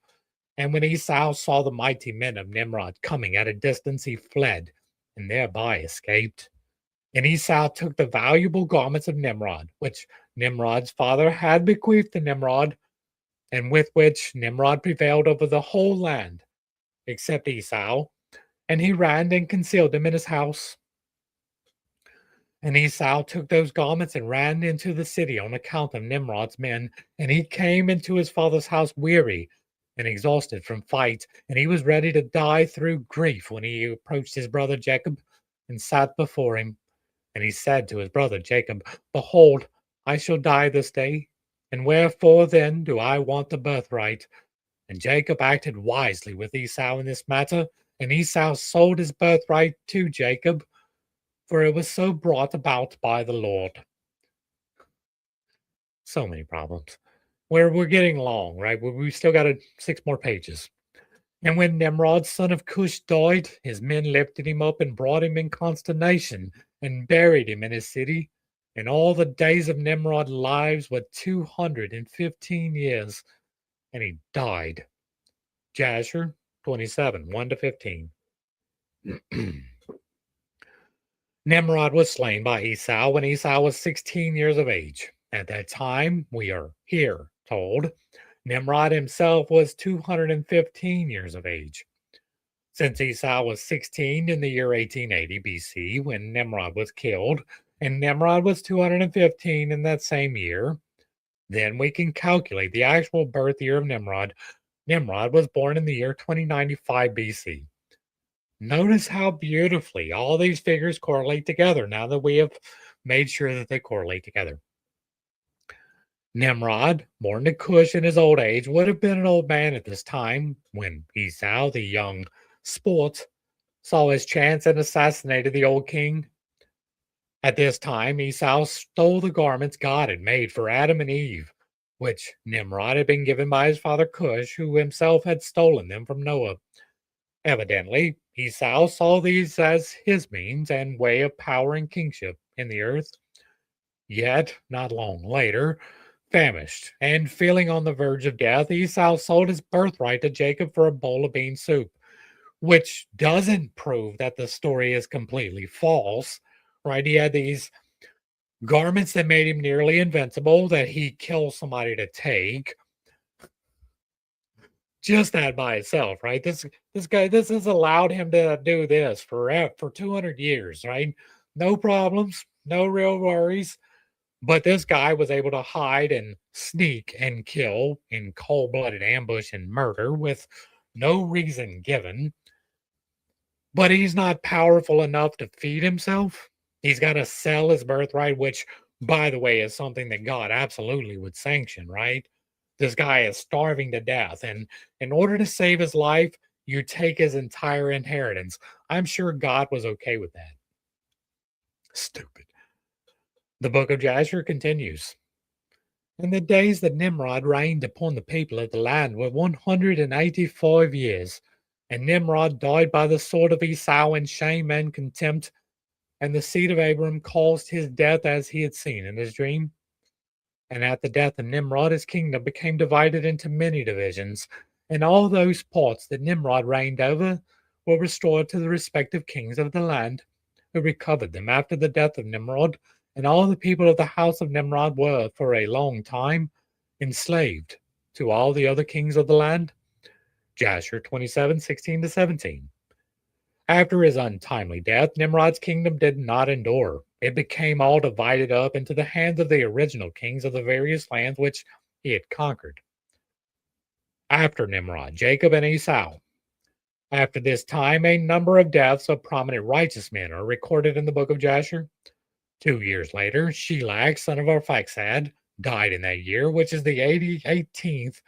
And when Esau saw the mighty men of Nimrod coming at a distance, he fled, and thereby escaped. And Esau took the valuable garments of Nimrod, which Nimrod's father had bequeathed to Nimrod, and with which Nimrod prevailed over the whole land, except Esau, and he ran and concealed them in his house. And Esau took those garments and ran into the city on account of Nimrod's men, and he came into his father's house weary and exhausted from fight, and he was ready to die through grief when he approached his brother Jacob and sat before him. And he said to his brother Jacob, Behold, I shall die this day, and wherefore then do I want the birthright? And Jacob acted wisely with Esau in this matter, and Esau sold his birthright to Jacob, for it was so brought about by the Lord. So many problems. We're getting long, right? We still got 6 more pages. And when Nimrod, son of Cush, died, his men lifted him up and brought him in consternation and buried him in his city. And all the days of Nimrod's lives were 215 years, and he died. Jasher 27, 1-15. Nimrod was slain by Esau when Esau was 16 years of age. At that time, we are here told, Nimrod himself was 215 years of age. Since Esau was 16 in the year 1880 BC when Nimrod was killed, and Nimrod was 215 in that same year, then we can calculate the actual birth year of Nimrod. Nimrod was born in the year 2095 BC. Notice how beautifully all these figures correlate together now that we have made sure that they correlate together. Nimrod, born to Cush in his old age, would have been an old man at this time when Esau, the young sport, saw his chance and assassinated the old king. At this time, Esau stole the garments God had made for Adam and Eve, which Nimrod had been given by his father Cush, who himself had stolen them from Noah. Evidently, Esau saw these as his means and way of power and kingship in the earth. Yet, not long later, famished and feeling on the verge of death, Esau sold his birthright to Jacob for a bowl of bean soup, which doesn't prove that the story is completely false, right? He had these garments that made him nearly invincible that he killed somebody to take. Just that by itself, right? This guy, this has allowed him to do this for 200 years, right? No problems, no real worries. But this guy was able to hide and sneak and kill in cold-blooded ambush and murder with no reason given. But he's not powerful enough to feed himself. He's got to sell his birthright, which, by the way, is something that God absolutely would sanction, right? This guy is starving to death. And in order to save his life, you take his entire inheritance. I'm sure God was okay with that. Stupid. The book of Jasher continues. In the days that Nimrod reigned upon the people of the land were 185 years, and Nimrod died by the sword of Esau in shame and contempt, and the seed of Abram caused his death as he had seen in his dream. And at the death of Nimrod, his kingdom became divided into many divisions, and all those parts that Nimrod reigned over were restored to the respective kings of the land, who recovered them after the death of Nimrod. And all the people of the house of Nimrod were, for a long time, enslaved to all the other kings of the land. Jasher 27:16-17. After his untimely death, Nimrod's kingdom did not endure. It became all divided up into the hands of the original kings of the various lands which he had conquered. After Nimrod, Jacob and Esau. After this time, a number of deaths of prominent righteous men are recorded in the book of Jasher. 2 years later, Shelag, son of Arphaxad, died in that year, which is the 18th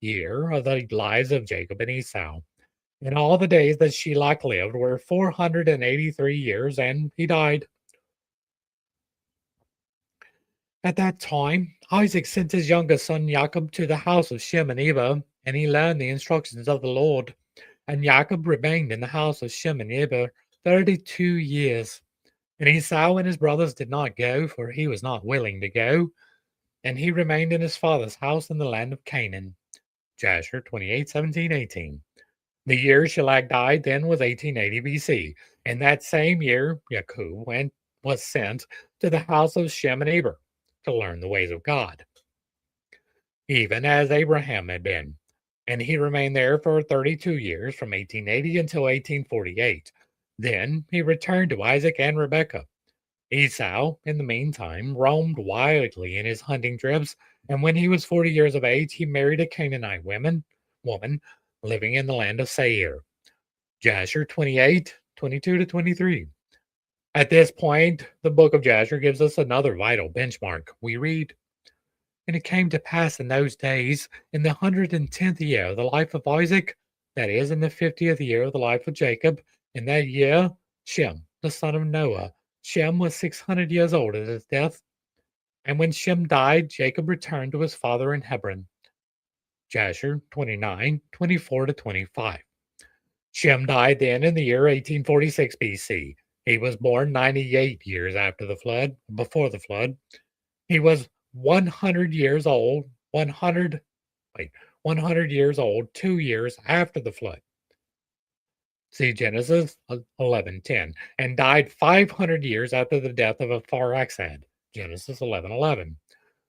year of the lives of Jacob and Esau. And all the days that Shelag lived were 483 years, and he died. At that time, Isaac sent his youngest son Jacob to the house of Shem and Eber, and he learned the instructions of the Lord. And Jacob remained in the house of Shem and Eber 32 years. And Esau and his brothers did not go, for he was not willing to go. And he remained in his father's house in the land of Canaan. Jasher 28:17-18. The year Shelag died then was 1880 BC. And that same year, Jacob was sent to the house of Shem and Eber to learn the ways of God, even as Abraham had been. And he remained there for 32 years, from 1880 until 1848. Then he returned to Isaac and Rebekah. Esau, in the meantime, roamed wildly in his hunting trips, and when he was 40 years of age, he married a Canaanite woman living in the land of Seir. Jasher 28:22-23. At this point, the book of Jasher gives us another vital benchmark. We read, and it came to pass in those days, in the 110th year of the life of Isaac, that is, in the 50th year of the life of Jacob, in that year, Shem, the son of Noah, Shem was 600 years old at his death. And when Shem died, Jacob returned to his father in Hebron. Jasher 29:24-25. Shem died then in the year 1846 BC. He was born 98 years before the flood. He was 100 years old, 100 years old, 2 years after the flood. See Genesis 11:10, and died 500 years after the death of Arphaxad. Genesis 11:11.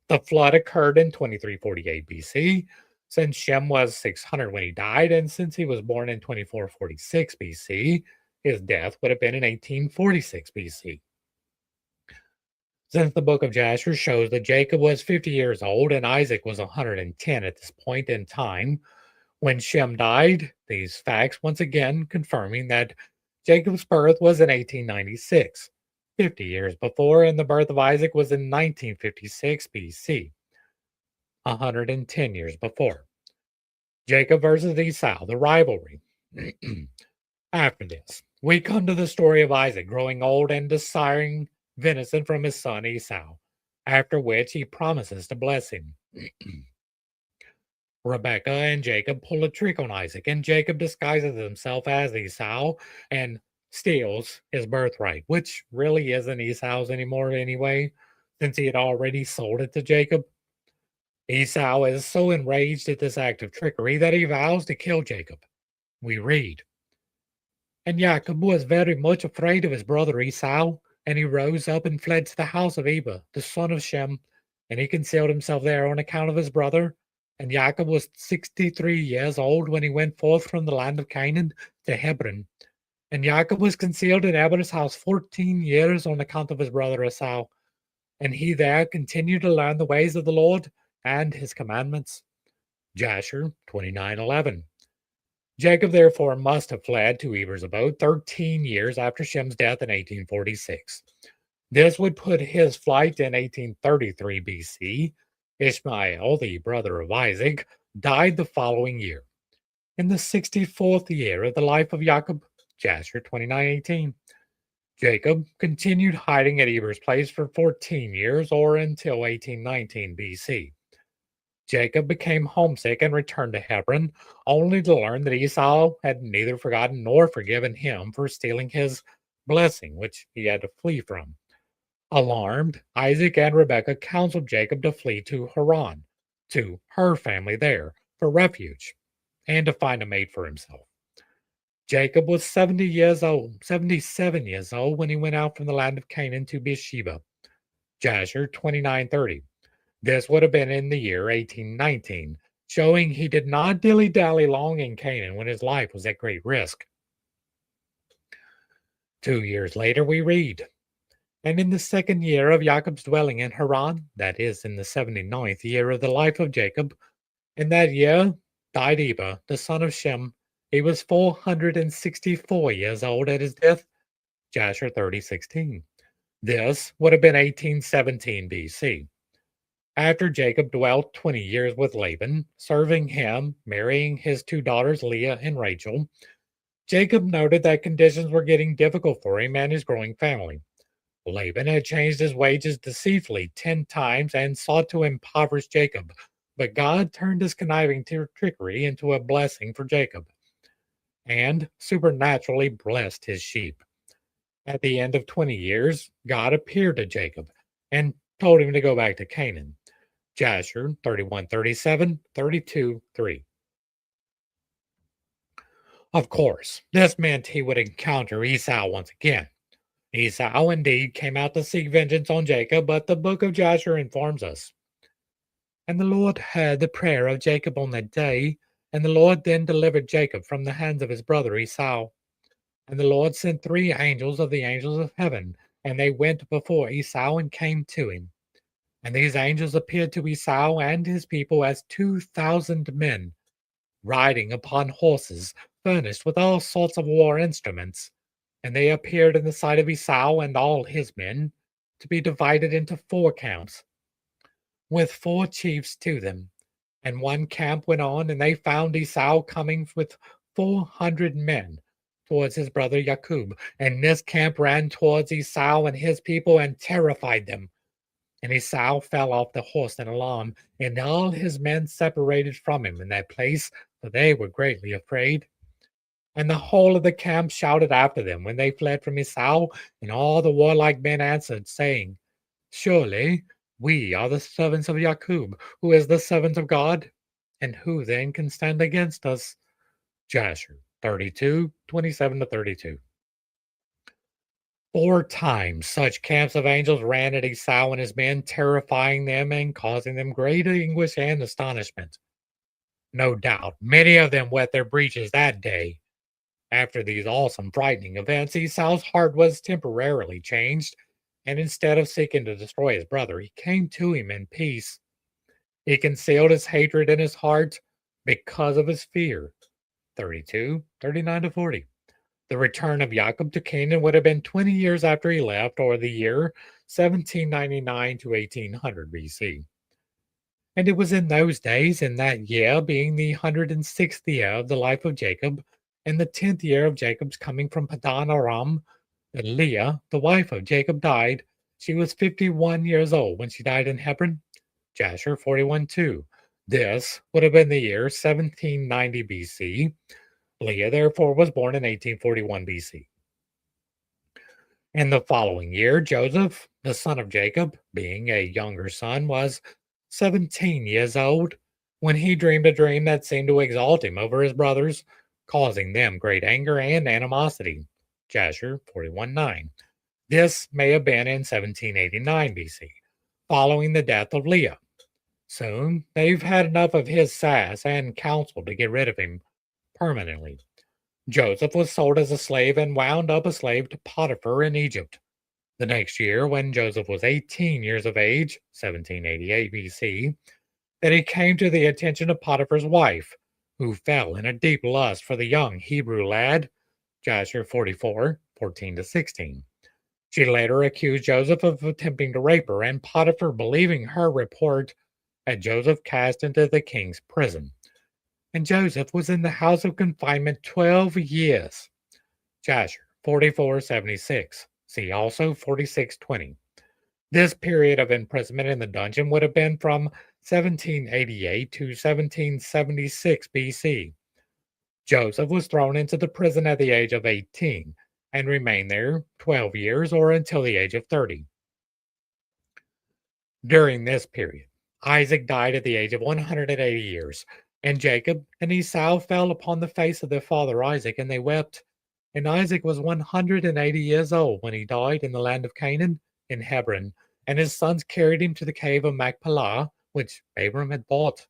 The flood occurred in 2348 BC. Since Shem was 600 when he died, and since he was born in 2446 BC, his death would have been in 1846 BC. Since the book of Jasher shows that Jacob was 50 years old and Isaac was 110 at this point in time, when Shem died, these facts once again confirming that Jacob's birth was in 1896, 50 years before, and the birth of Isaac was in 1956 BC, 110 years before. Jacob versus Esau, the rivalry. After this, we come to the story of Isaac growing old and desiring venison from his son Esau, after which he promises to bless him. Rebekah and Jacob pull a trick on Isaac, and Jacob disguises himself as Esau and steals his birthright, which really isn't Esau's anymore anyway, since he had already sold it to Jacob. Esau is so enraged at this act of trickery that he vows to kill Jacob. We read, and Jacob was very much afraid of his brother Esau, And he rose up and fled to the house of Eber, the son of Shem, and he concealed himself there on account of his brother. And Jacob was 63 years old when he went forth from the land of Canaan to Hebron. And Jacob was concealed in Abner's house 14 years on account of his brother Esau. And he there continued to learn the ways of the Lord and his commandments. Jasher 29:11. Jacob therefore must have fled to Eber's abode 13 years after Shem's death in 1846. This would put his flight in 1833 BC. Ishmael, the brother of Isaac, died the following year. In the 64th year of the life of Jacob, Jasher 29:18, Jacob continued hiding at Eber's place for 14 years or until 1819 BC. Jacob became homesick and returned to Hebron, only to learn that Esau had neither forgotten nor forgiven him for stealing his blessing, which he had to flee from. Alarmed, Isaac and Rebekah counseled Jacob to flee to Haran, to her family there, for refuge, and to find a mate for himself. Jacob was 77 years old when he went out from the land of Canaan to Beersheba. Jasher 29:30. This would have been in the year 1819, showing he did not dilly-dally long in Canaan when his life was at great risk. 2 years later we read, and in the second year of Jacob's dwelling in Haran, that is, in the 79th year of the life of Jacob, in that year died Eber, the son of Shem. He was 464 years old at his death. Jasher 30:16. This would have been 1817 BC. After Jacob dwelt 20 years with Laban, serving him, marrying his two daughters Leah and Rachel, Jacob noted that conditions were getting difficult for him and his growing family. Laban had changed his wages deceitfully 10 times and sought to impoverish Jacob, but God turned his conniving trickery into a blessing for Jacob and supernaturally blessed his sheep. At the end of 20 years, God appeared to Jacob and told him to go back to Canaan. Jasher 31:37, 32:3. Of course, this meant he would encounter Esau once again. Esau indeed came out to seek vengeance on Jacob, but the book of Jasher informs us. And the Lord heard the prayer of Jacob on that day, and the Lord then delivered Jacob from the hands of his brother Esau. And the Lord sent 3 angels of the angels of heaven, and they went before Esau and came to him. And these angels appeared to Esau and his people as 2,000 men, riding upon horses, furnished with all sorts of war instruments. And they appeared in the sight of Esau and all his men, to be divided into 4 camps, with 4 chiefs to them. And one camp went on, and they found Esau coming with 400 men towards his brother Jacob. And this camp ran towards Esau and his people and terrified them. And Esau fell off the horse in alarm, and all his men separated from him in that place, for they were greatly afraid. And the whole of the camp shouted after them when they fled from Esau, and all the warlike men answered, saying, Surely we are the servants of Jacob, who is the servant of God, and who then can stand against us? Jasher 32:27-32. 4 times such camps of angels ran at Esau and his men, terrifying them and causing them great anguish and astonishment. No doubt many of them wet their breeches that day. After these awesome, frightening events, Esau's heart was temporarily changed, and instead of seeking to destroy his brother, he came to him in peace. He concealed his hatred in his heart because of his fear. 32:39-40. The return of Jacob to Canaan would have been 20 years after he left, or the year 1799 to 1800 BC. And it was in those days, in that year being the 106th year of the life of Jacob, and the 10th year of Jacob's coming from Padan Aram, that Leah, the wife of Jacob, died. She was 51 years old when she died in Hebron. Jasher 41:2. This would have been the year 1790 BC. Leah, therefore, was born in 1841 BC. In the following year, Joseph, the son of Jacob, being a younger son, was 17 years old when he dreamed a dream that seemed to exalt him over his brothers, causing them great anger and animosity. Jasher 41:9. This may have been in 1789 BC, following the death of Leah. Soon, they've had enough of his sass and counsel to get rid of him permanently. Joseph was sold as a slave and wound up a slave to Potiphar in Egypt. The next year, when Joseph was 18 years of age, 1788 BC, that he came to the attention of Potiphar's wife, who fell in a deep lust for the young Hebrew lad, Jasher 44, 14 to 16. She later accused Joseph of attempting to rape her, and Potiphar, believing her report, had Joseph cast into the king's prison. And Joseph was in the house of confinement 12 years. Jasher 44:76. See also 46:20. This period of imprisonment in the dungeon would have been from 1788 to 1776 BC. Joseph was thrown into the prison at the age of 18 and remained there 12 years or until the age of 30. During this period, Isaac died at the age of 180 years, and Jacob and Esau fell upon the face of their father Isaac, and they wept. And Isaac was 180 years old when he died in the land of Canaan in Hebron, and his sons carried him to the cave of Machpelah, which Abram had bought.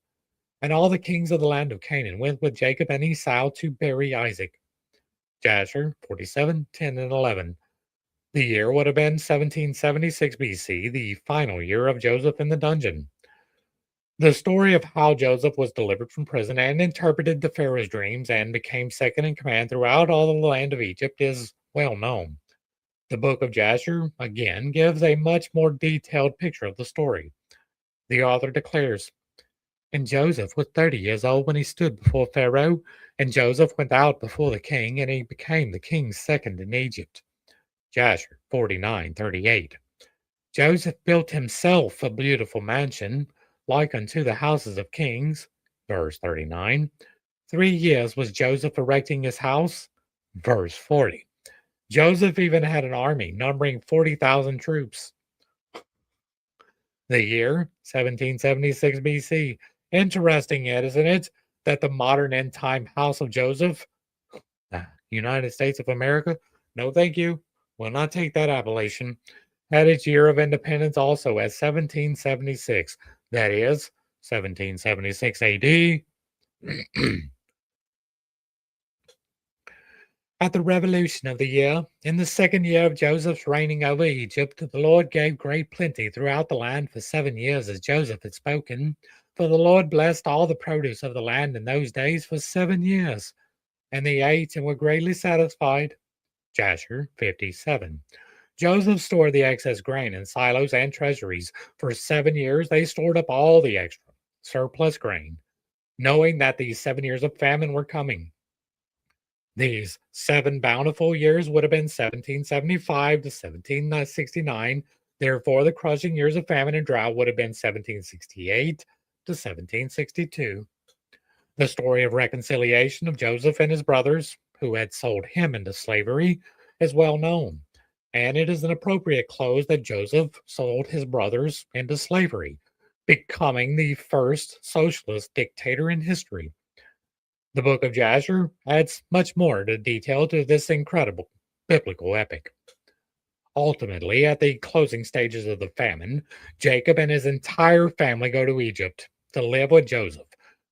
And all the kings of the land of Canaan went with Jacob and Esau to bury Isaac. Jasher 47:10 and 11. The year would have been 1776 BC, the final year of Joseph in the dungeon. The story of how Joseph was delivered from prison and interpreted the Pharaoh's dreams and became second in command throughout all the land of Egypt is well known. The book of Jasher, again, gives a much more detailed picture of the story. The author declares, and Joseph was 30 years old when he stood before Pharaoh, and Joseph went out before the king, and he became the king's second in Egypt. Jasher 49:38. Joseph built himself a beautiful mansion, like unto the houses of kings. Verse 39. 3 years was Joseph erecting his house. Verse 40. Joseph even had an army numbering 40,000 troops. The year 1776 BC. Interesting, isn't it, that the modern end time house of Joseph, United States of America, no thank you, will not take that appellation, had its year of independence also as 1776, that is, 1776 AD. At the revolution of the year, in the second year of Joseph's reigning over Egypt, the Lord gave great plenty throughout the land for 7 years, as Joseph had spoken. For the Lord blessed all the produce of the land in those days for 7 years, and they ate and were greatly satisfied. Jasher 57. Joseph stored the excess grain in silos and treasuries. For 7 years, they stored up all the extra surplus grain, knowing that these 7 years of famine were coming. These 7 bountiful years would have been 1775 to 1769. Therefore, the crushing years of famine and drought would have been 1768 to 1762. The story of reconciliation of Joseph and his brothers, who had sold him into slavery, is well known, and it is an appropriate close that Joseph sold his brothers into slavery, becoming the first socialist dictator in history. The book of Jasher adds much more to detail to this incredible biblical epic. Ultimately, at the closing stages of the famine, Jacob and his entire family go to Egypt to live with Joseph,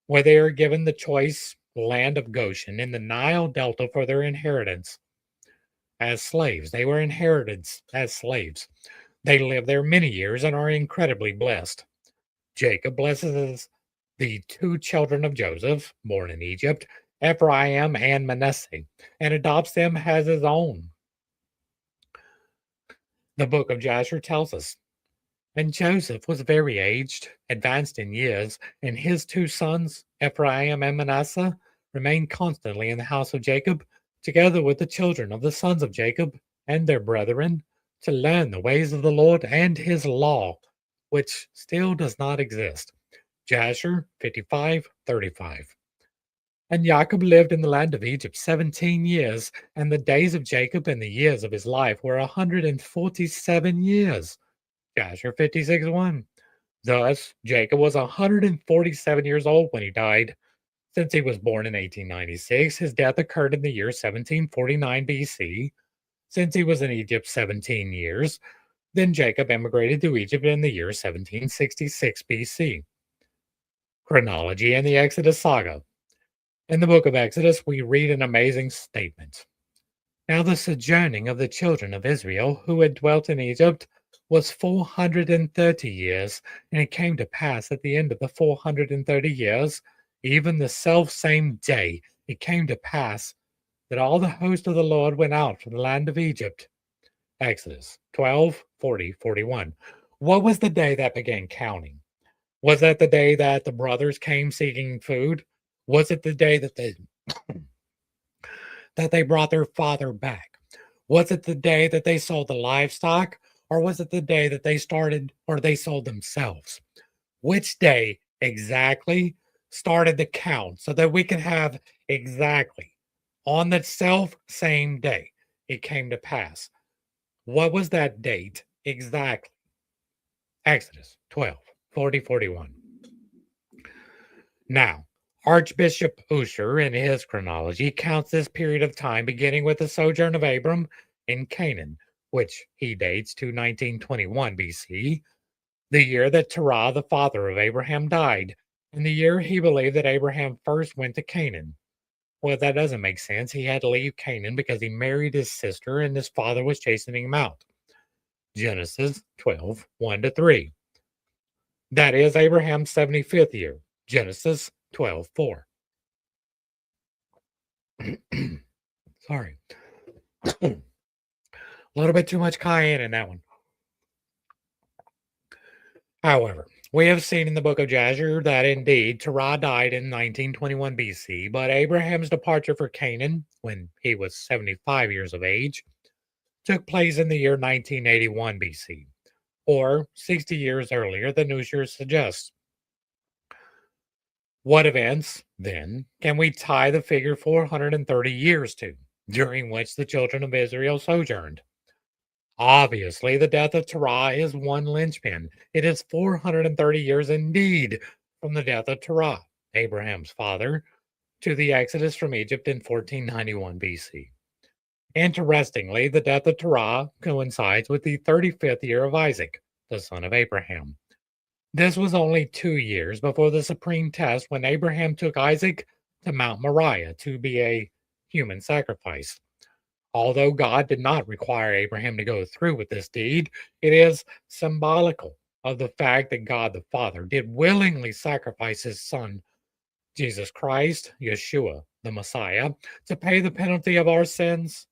where they are given the choice land of Goshen in the Nile Delta for their inheritance. As slaves, they were inherited as slaves. They live there many years and are incredibly blessed. Jacob blesses the 2 children of Joseph, born in Egypt, Ephraim and Manasseh, and adopts them as his own. The book of Jasher tells us, and Joseph was very aged, advanced in years, and his 2 sons, Ephraim and Manasseh, remained constantly in the house of Jacob, together with the children of the sons of Jacob and their brethren, to learn the ways of the Lord and his law, which still does not exist. Jasher 55:35. And Jacob lived in the land of Egypt 17 years, and the days of Jacob and the years of his life were 147 years. Jasher 56:1. Thus, Jacob was 147 years old when he died. Since he was born in 1896, his death occurred in the year 1749 BC. since he was in Egypt 17 years. Then Jacob emigrated to Egypt in the year 1766 BC. Chronology and the Exodus saga. In the book of Exodus, we read an amazing statement. Now, the sojourning of the children of Israel who had dwelt in Egypt was 430 years, and it came to pass at the end of the 430 years, even the self same day, it came to pass that all the host of the Lord went out from the land of Egypt. Exodus 12, 40, 41. What was the day that began counting? Was that the day that the brothers came seeking food? Was it the day that they brought their father back? Was it the day that they sold the livestock? Or was it the day that they started or they sold themselves? Which day exactly started the count so that we can have exactly on that self same day it came to pass? What was that date exactly? Exodus 12, 40, 41. Now, Archbishop Usher, in his chronology, counts this period of time beginning with the sojourn of Abram in Canaan, which he dates to 1921 BC, the year that Terah, the father of Abraham, died, and the year he believed that Abraham first went to Canaan. Well, that doesn't make sense. He had to leave Canaan because he married his sister and his father was chasing him out. Genesis 12, 1 to 3. That is Abraham's 75th year. Genesis 12, 4. Sorry. A little bit too much cayenne in that one. However, we have seen in the book of Jasher that indeed Terah died in 1921 BC, but Abraham's departure for Canaan, when he was 75 years of age, took place in the year 1981 BC, or 60 years earlier than Usher suggests. What events, then, can we tie the figure 430 years to, during which the children of Israel sojourned? Obviously, the death of Terah is one linchpin. It is 430 years indeed from the death of Terah, Abraham's father, to the exodus from Egypt in 1491 BC. Interestingly, the death of Terah coincides with the 35th year of Isaac, the son of Abraham. This was only 2 years before the supreme test when Abraham took Isaac to Mount Moriah to be a human sacrifice. Although God did not require Abraham to go through with this deed, it is symbolical of the fact that God the Father did willingly sacrifice his son, Jesus Christ, Yeshua, the Messiah, to pay the penalty of our sins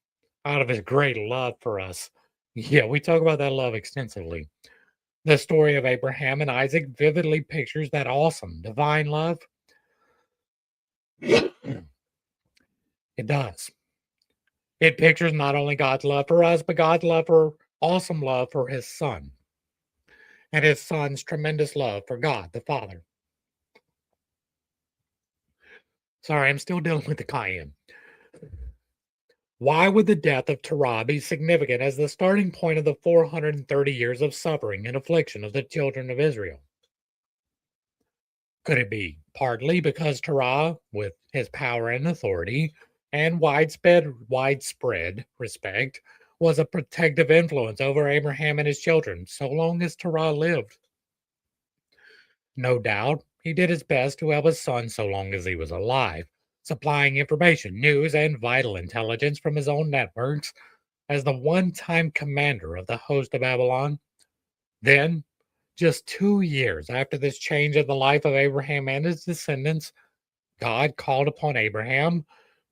out of his great love for us. Yeah, we talk about that love extensively. The story of Abraham and Isaac vividly pictures that awesome divine love. It does. It pictures not only God's love for us, but God's awesome love for his son, and his son's tremendous love for God the Father. Sorry, I'm still dealing with the cayenne. Why would the death of Terah be significant as the starting point of the 430 years of suffering and affliction of the children of Israel? Could it be partly because Terah, with his power and authority and widespread respect, was a protective influence over Abraham and his children so long as Terah lived? No doubt, he did his best to help his son so long as he was alive, supplying information, news, and vital intelligence from his own networks as the one time commander of the host of Babylon. Then, just 2 years after this change in the life of Abraham and his descendants, God called upon Abraham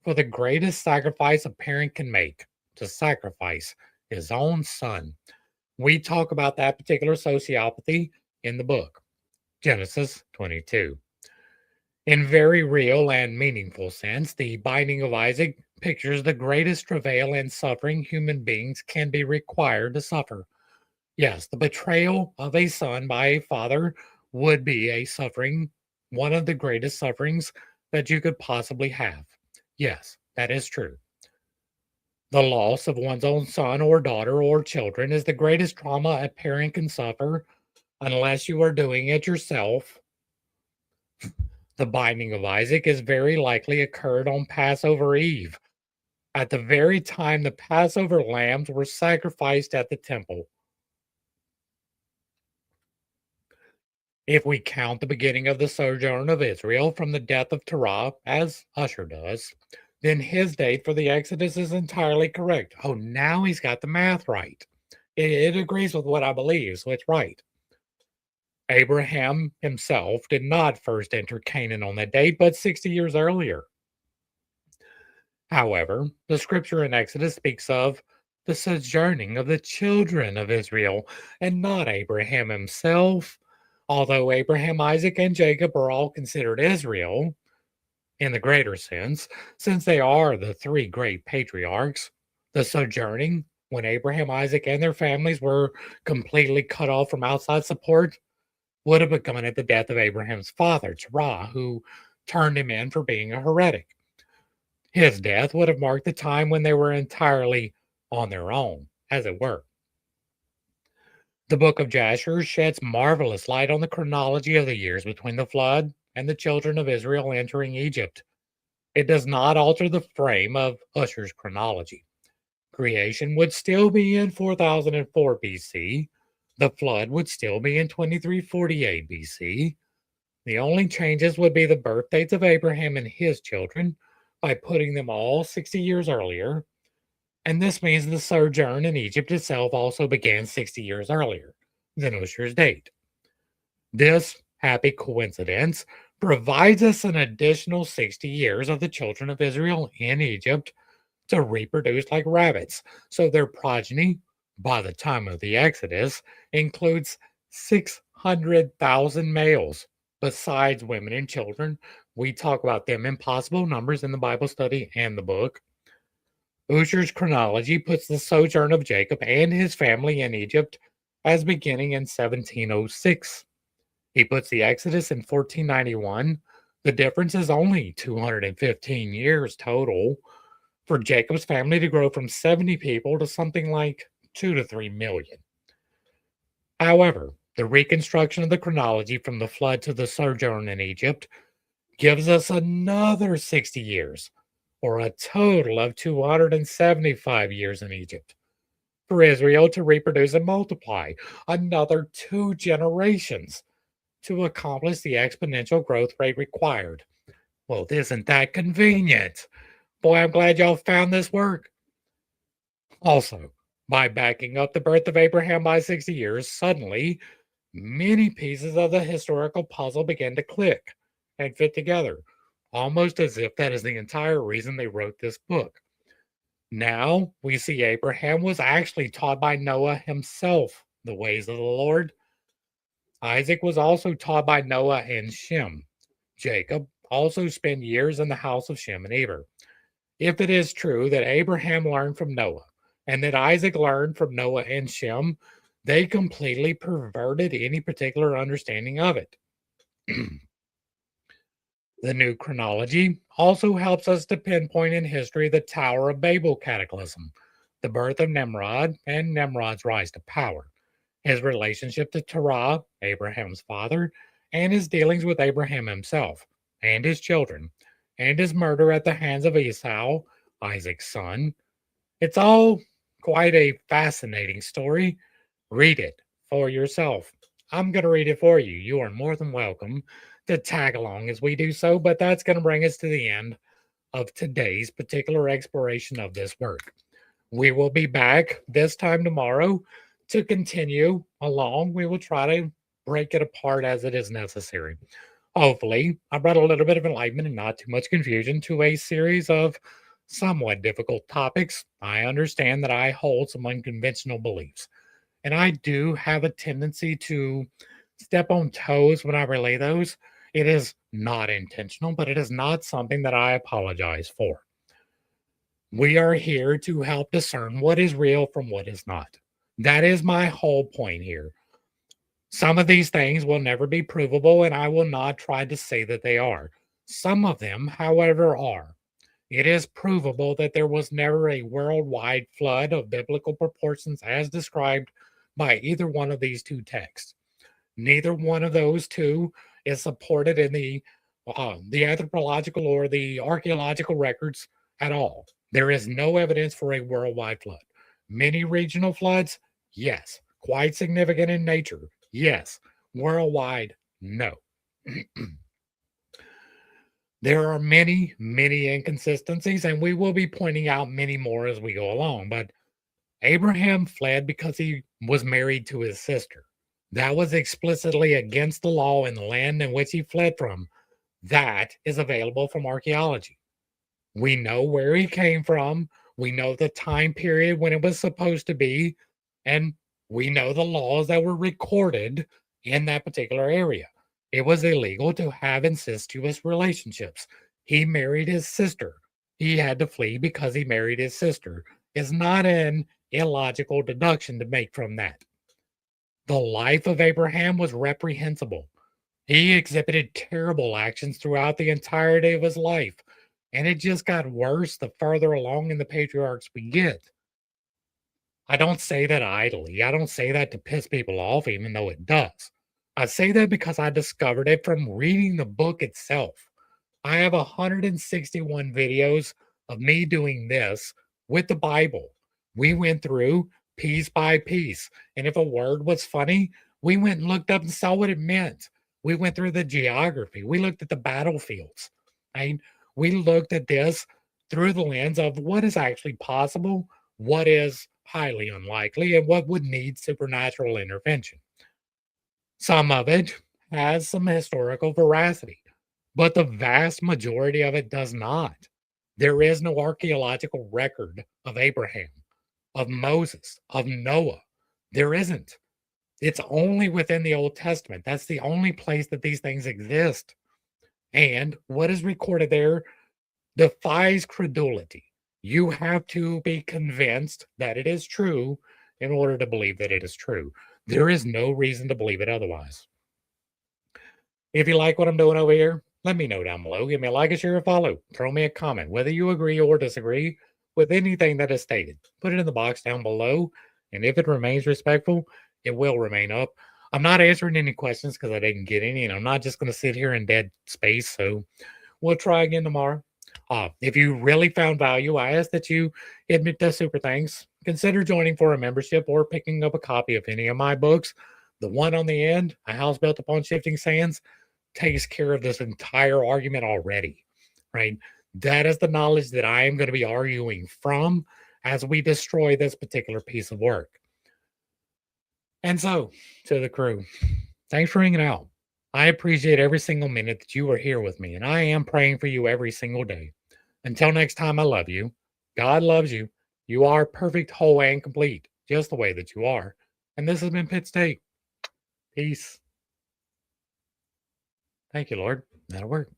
for the greatest sacrifice a parent can make, to sacrifice his own son. We talk about that particular sociopathy in the book, Genesis 22. In very real and meaningful sense, the binding of Isaac pictures the greatest travail and suffering human beings can be required to suffer. Yes, the betrayal of a son by a father would be a suffering, one of the greatest sufferings that you could possibly have. Yes, that is true. The loss of one's own son or daughter or children is the greatest trauma a parent can suffer unless you are doing it yourself. The binding of Isaac is very likely occurred on Passover Eve, at the very time the Passover lambs were sacrificed at the temple. If we count the beginning of the sojourn of Israel from the death of Terah, as Usher does, then his date for the Exodus is entirely correct. Oh, now he's got the math right. It agrees with what I believe, so it's right. Abraham himself did not first enter Canaan on that date, but 60 years earlier. However, the scripture in Exodus speaks of the sojourning of the children of Israel and not Abraham himself. Although Abraham, Isaac, and Jacob are all considered Israel in the greater sense, since they are the three great patriarchs, the sojourning, when Abraham, Isaac, and their families were completely cut off from outside support, would have begun at the death of Abraham's father, Terah, who turned him in for being a heretic. His death would have marked the time when they were entirely on their own, as it were. The book of Jasher sheds marvelous light on the chronology of the years between the flood and the children of Israel entering Egypt. It does not alter the frame of Usher's chronology. Creation would still be in 4004 BC. The flood would still be in 2348 BC. The only changes would be the birth dates of Abraham and his children by putting them all 60 years earlier, and this means the sojourn in Egypt itself also began 60 years earlier than Usher's date. This happy coincidence provides us an additional 60 years of the children of Israel in Egypt to reproduce like rabbits, so their progeny, by the time of the Exodus, includes 600,000 males, besides women and children. We talk about them in possible numbers in the Bible study and the book. Usher's chronology puts the sojourn of Jacob and his family in Egypt as beginning in 1706. He puts the Exodus in 1491. The difference is only 215 years total for Jacob's family to grow from 70 people to something like 2 to 3 million. However, the reconstruction of the chronology from the flood to the sojourn in Egypt gives us another 60 years, or a total of 275 years in Egypt, for Israel to reproduce and multiply, another 2 generations to accomplish the exponential growth rate required. Well, isn't that convenient? Boy, I'm glad y'all found this work. Also, by backing up the birth of Abraham by 60 years, suddenly many pieces of the historical puzzle began to click and fit together, almost as if that is the entire reason they wrote this book. Now we see Abraham was actually taught by Noah himself the ways of the Lord. Isaac was also taught by Noah and Shem. Jacob also spent years in the house of Shem and Eber. If it is true that Abraham learned from Noah and that Isaac learned from Noah and Shem, they completely perverted any particular understanding of it. The new chronology also helps us to pinpoint in history the Tower of Babel cataclysm, the birth of Nimrod and Nimrod's rise to power, his relationship to Terah, Abraham's father, and his dealings with Abraham himself and his children, and his murder at the hands of Esau, Isaac's son. It's all quite a fascinating story. Read it for yourself. I'm going to read it for you. You are more than welcome to tag along as we do so, but that's going to bring us to the end of today's particular exploration of this work. We will be back this time tomorrow to continue along. We will try to break it apart as it is necessary. Hopefully, I brought a little bit of enlightenment and not too much confusion to a series of somewhat difficult topics. I understand that I hold some unconventional beliefs, and I do have a tendency to step on toes when I relay those. It is not intentional, but it is not something that I apologize for. We are here to help discern what is real from what is not. That is my whole point here. Some of these things will never be provable, and I will not try to say that they are. Some of them, however, are. It is provable that there was never a worldwide flood of biblical proportions as described by either one of these two texts. Neither one of those two is supported in the anthropological or the archaeological records at all. There is no evidence for a worldwide flood. Many regional floods, yes. Quite significant in nature, yes. Worldwide, no. There are many, many inconsistencies, and we will be pointing out many more as we go along. But Abraham fled because he was married to his sister. That was explicitly against the law in the land in which he fled from. That is available from archaeology. We know where he came from. We know the time period when it was supposed to be. And we know the laws that were recorded in that particular area. It was illegal to have incestuous relationships. He married his sister. He had to flee because he married his sister. It's not an illogical deduction to make from that. The life of Abraham was reprehensible. He exhibited terrible actions throughout the entirety of his life, and it just got worse the further along in the patriarchs we get. I don't say that idly. I don't say that to piss people off, even though it does. I say that because I discovered it from reading the book itself. I have 161 videos of me doing this with the Bible. We went through piece by piece. And if a word was funny, we went and looked up and saw what it meant. We went through the geography. We looked at the battlefields. And we looked at this through the lens of what is actually possible, what is highly unlikely, and what would need supernatural intervention. Some of it has some historical veracity, but the vast majority of it does not. There is no archaeological record of Abraham, of Moses, of Noah. There isn't. It's only within the Old Testament. That's the only place that these things exist. And what is recorded there defies credulity. You have to be convinced that it is true in order to believe that it is true. There is no reason to believe it otherwise. If you like what I'm doing over here, let me know down below. Give me a like, a share, a follow. Throw me a comment, whether you agree or disagree with anything that is stated. Put it in the box down below. And if it remains respectful, it will remain up. I'm not answering any questions because I didn't get any, and I'm not just going to sit here in dead space. So we'll try again tomorrow. If you really found value, I ask that you admit the super thanks. Consider joining for a membership or picking up a copy of any of my books. The one on the end, A House Built Upon Shifting Sands, takes care of this entire argument already, right? That is the knowledge that I am going to be arguing from as we destroy this particular piece of work. And so, to the crew, thanks for hanging out. I appreciate every single minute that you are here with me, and I am praying for you every single day. Until next time, I love you. God loves you. You are perfect, whole, and complete, just the way that you are. And this has been Pitt State. Peace. Thank you, Lord. That'll work.